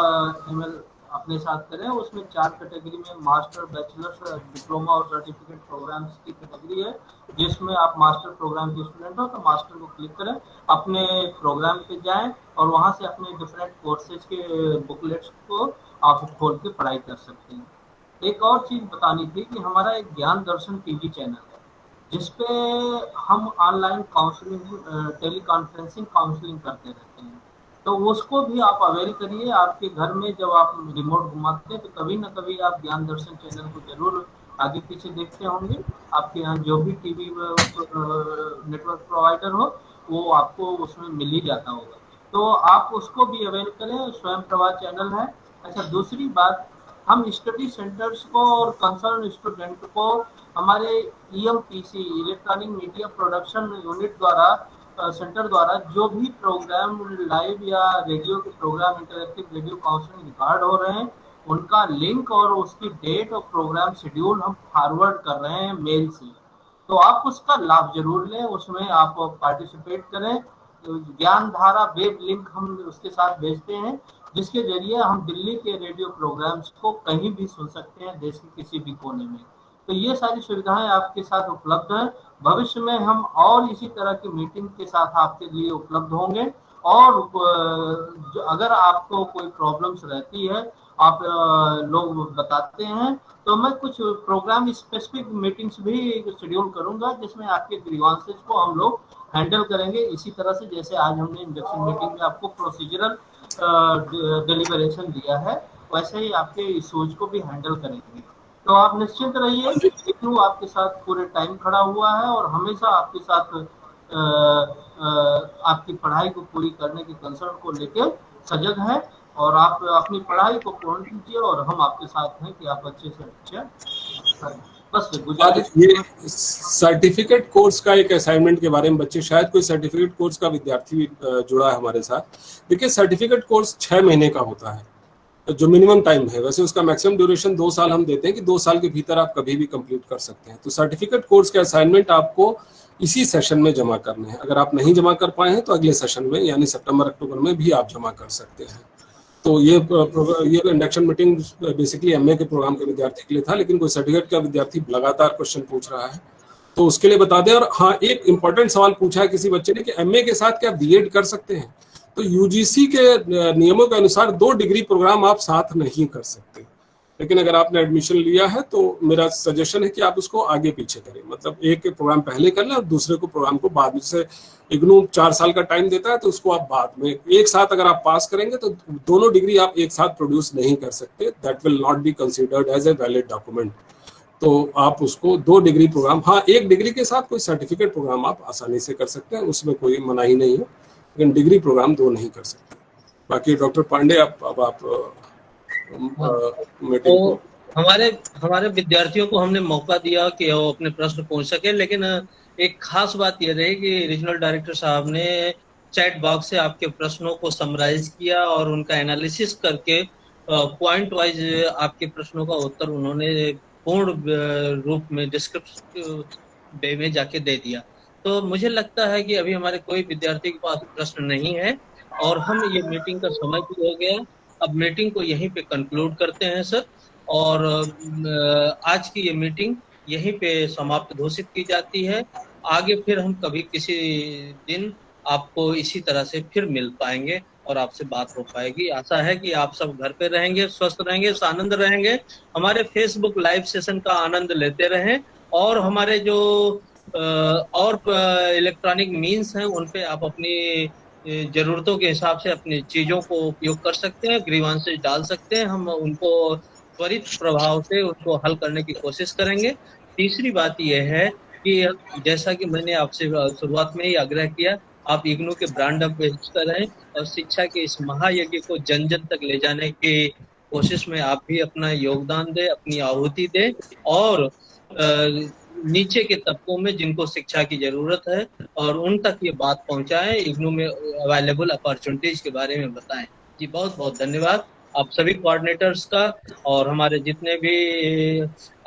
ईमेल अपने साथ करें। उसमें 4 कैटेगरी में मास्टर, बैचलर्स, डिप्लोमा और सर्टिफिकेट प्रोग्राम्स की कैटेगरी है, जिसमें आप मास्टर प्रोग्राम के स्टूडेंट हो तो मास्टर को क्लिक करें, अपने प्रोग्राम पे जाएं और वहां से अपने डिफरेंट कोर्सेज के बुकलेट्स को आप खोल के पढ़ाई कर सकते हैं। एक और चीज़ बतानी थी कि हमारा एक ज्ञान दर्शन TV चैनल है, जिसपे हम online counselling, teleconferencing counselling करते रहते हैं, तो उसको भी आप अवेल करिए। आपके घर में जब आप रिमोट घुमाते हैं तो कभी ना कभी आप ज्ञान दर्शन चैनल को जरूर आगे पीछे देखते होंगे। आपके यहाँ जो भी TV नेटवर्क प्रोवाइडर हो वो आपको उसमें मिल ही जाता होगा, तो आप उसको भी अवेल करें। स्वयं प्रभा चैनल है। अच्छा, दूसरी बात, हम स्टडी सेंटर्स को और कंसर्न स्टूडेंट को हमारे EMPC electronic media production unit द्वारा, सेंटर द्वारा जो भी प्रोग्राम लाइव या रेडियो के programme, interactive radio counselling record हो रहे हैं, उनका लिंक और उसकी डेट और प्रोग्राम शेड्यूल हम फॉरवर्ड कर रहे हैं मेल से, तो आप उसका लाभ जरूर लें, उसमें आप पार्टिसिपेट करें। ज्ञान धारा वेब लिंक हम उसके साथ भेजते हैं, जिसके जरिए हम दिल्ली के रेडियो प्रोग्राम्स को कहीं भी सुन सकते हैं, देश के किसी भी कोने में। तो ये सारी सुविधाएं आपके साथ उपलब्ध हैं। भविष्य में हम और इसी तरह की मीटिंग के साथ आपके लिए उपलब्ध होंगे, और अगर आपको कोई प्रॉब्लम्स रहती है, आप लोग बताते हैं, तो मैं कुछ प्रोग्राम स्पेसिफिक मीटिंग्स भी शेड्यूल करूंगा, जिसमें आपके ग्रीवांसेस को हम लोग हैंडल करेंगे। इसी तरह से जैसे आज हमने इंडक्शन मीटिंग में आपको प्रोसीजरल डिलीबरेशन दिया है, वैसे ही आपके इश्यूज को भी हैंडल करेंगे। तो आप निश्चिंत रहिए, इग्नू आपके साथ पूरे टाइम खड़ा हुआ है और हमेशा आपके साथ आपकी पढ़ाई को पूरी करने की कंसर्न को लेकर सजग है, और आप अपनी पढ़ाई को पूर्ण कीजिए और हम आपके साथ हैं कि आप अच्छे से अच्छा करें। बस गुजारिश। ये सर्टिफिकेट कोर्स का एक असाइनमेंट के बारे में, बच्चे शायद कोई सर्टिफिकेट कोर्स का विद्यार्थी जुड़ा है हमारे साथ। देखिए, सर्टिफिकेट कोर्स 6 महीने का होता है, जो मिनिमम टाइम है, वैसे उसका मैक्सिमम ड्यूरेशन 2 साल हम देते हैं कि 2 साल के भीतर आप कभी भी कंप्लीट कर सकते हैं। तो सर्टिफिकेट कोर्स के असाइनमेंट आपको इसी सेशन में जमा करने हैं। अगर आप नहीं जमा कर पाए हैं तो अगले सेशन में यानी सितंबर अक्टूबर में भी आप जमा कर सकते हैं। तो ये इंडक्शन मीटिंग बेसिकली एमए के प्रोग्राम के विद्यार्थी के लिए था, लेकिन कोई सर्टिफिकेट का विद्यार्थी लगातार क्वेश्चन पूछ रहा है तो उसके लिए बता दें। और हाँ, एक इंपॉर्टेंट सवाल पूछा है किसी बच्चे ने कि एमए के साथ क्या बीएड कर सकते हैं। तो यूजीसी के नियमों के अनुसार 2 डिग्री प्रोग्राम आप साथ नहीं कर सकते, लेकिन अगर आपने एडमिशन लिया है तो मेरा सजेशन है कि आप उसको आगे पीछे करें, मतलब एक प्रोग्राम पहले कर लें और दूसरे को प्रोग्राम को बाद में। जैसे इग्नू 4 साल का टाइम देता है तो उसको आप बाद में एक साथ अगर आप पास करेंगे तो दोनों डिग्री आप एक साथ प्रोड्यूस नहीं कर सकते, that will not be considered as a valid document. तो आप उसको 2 डिग्री प्रोग्राम, हाँ 1 डिग्री के साथ कोई सर्टिफिकेट प्रोग्राम आप आसानी से कर सकते हैं, उसमें कोई मनाही नहीं है, लेकिन डिग्री प्रोग्राम 2 नहीं कर सकते। बाकी डॉक्टर पांडे अब आप मीटिंग तो हमारे विद्यार्थियों को हमने मौका दिया कि वो अपने प्रश्न पूछ सके, लेकिन एक खास बात यह रही कि रीजनल डायरेक्टर साहब ने चैट बॉक्स से आपके प्रश्नों को समराइज किया और उनका एनालिसिस करके पॉइंट वाइज आपके प्रश्नों का उत्तर उन्होंने पूर्ण रूप में डिस्क्रिप्टिव वे में जाके दे दिया। तो मुझे लगता है कि अभी हमारे कोई विद्यार्थी के पास प्रश्न नहीं है और हम ये मीटिंग का समय भी हो गया। अब मीटिंग को यहीं पे कंक्लूड करते हैं सर, और आज की ये मीटिंग यहीं पे समाप्त घोषित की जाती है। आगे फिर हम कभी किसी दिन आपको इसी तरह से फिर मिल पाएंगे और आपसे बात हो पाएगी। आशा है कि आप सब घर पे रहेंगे, स्वस्थ रहेंगे, आनंद रहेंगे, हमारे फेसबुक लाइव सेशन का आनंद लेते रहें और हमारे जो और इलेक्ट्रॉनिक मीन्स हैं उन पे आप अपनी जरूरतों के हिसाब से अपनी चीजों को उपयोग कर सकते हैं, ग्रीवांसेस डाल सकते हैं, हम उनको त्वरित प्रभाव से उनको हल करने की कोशिश करेंगे। तीसरी बात यह है कि जैसा कि मैंने आपसे शुरुआत में ही आग्रह किया, आप इग्नू के ब्रांड एम्बेसडर रहें और शिक्षा के इस महायज्ञ को जन जन तक ले जाने की कोशिश में आप भी अपना योगदान दें, अपनी आहुति दें और नीचे के तबकों में जिनको शिक्षा की जरूरत है और उन तक ये बात पहुंचाएं, इग्नू में अवेलेबल अपॉर्चुनिटीज के बारे में बताएं। जी बहुत बहुत धन्यवाद आप सभी कोऑर्डिनेटर्स का और हमारे जितने भी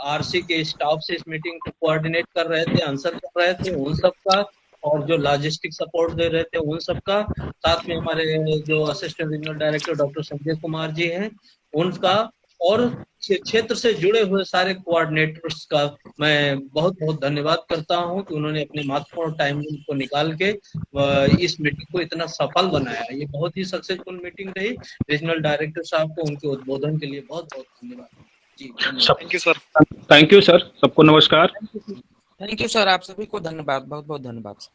आरसी के स्टाफ से इस मीटिंग को कोऑर्डिनेट कर रहे थे, आंसर कर रहे थे, उन सब का, और जो लॉजिस्टिक सपोर्ट दे रहे थे उन सब का, साथ में हमारे जो assistant regional director doctor Sanjay Kumar ji हैं उनका, और क्षेत्र से जुड़े हुए सारे कोऑर्डिनेटर्स का मैं बहुत बहुत धन्यवाद करता हूं कि उन्होंने अपने महत्वपूर्ण टाइम को निकाल के इस मीटिंग को इतना सफल बनाया। ये बहुत ही सक्सेसफुल मीटिंग रही। रीजनल डायरेक्टर साहब को उनके उद्बोधन के लिए बहुत बहुत धन्यवाद जी। Thank you sir. Thank you sir, सबको नमस्कार। थैंक यू सर, आप सभी को धन्यवाद, बहुत बहुत धन्यवाद।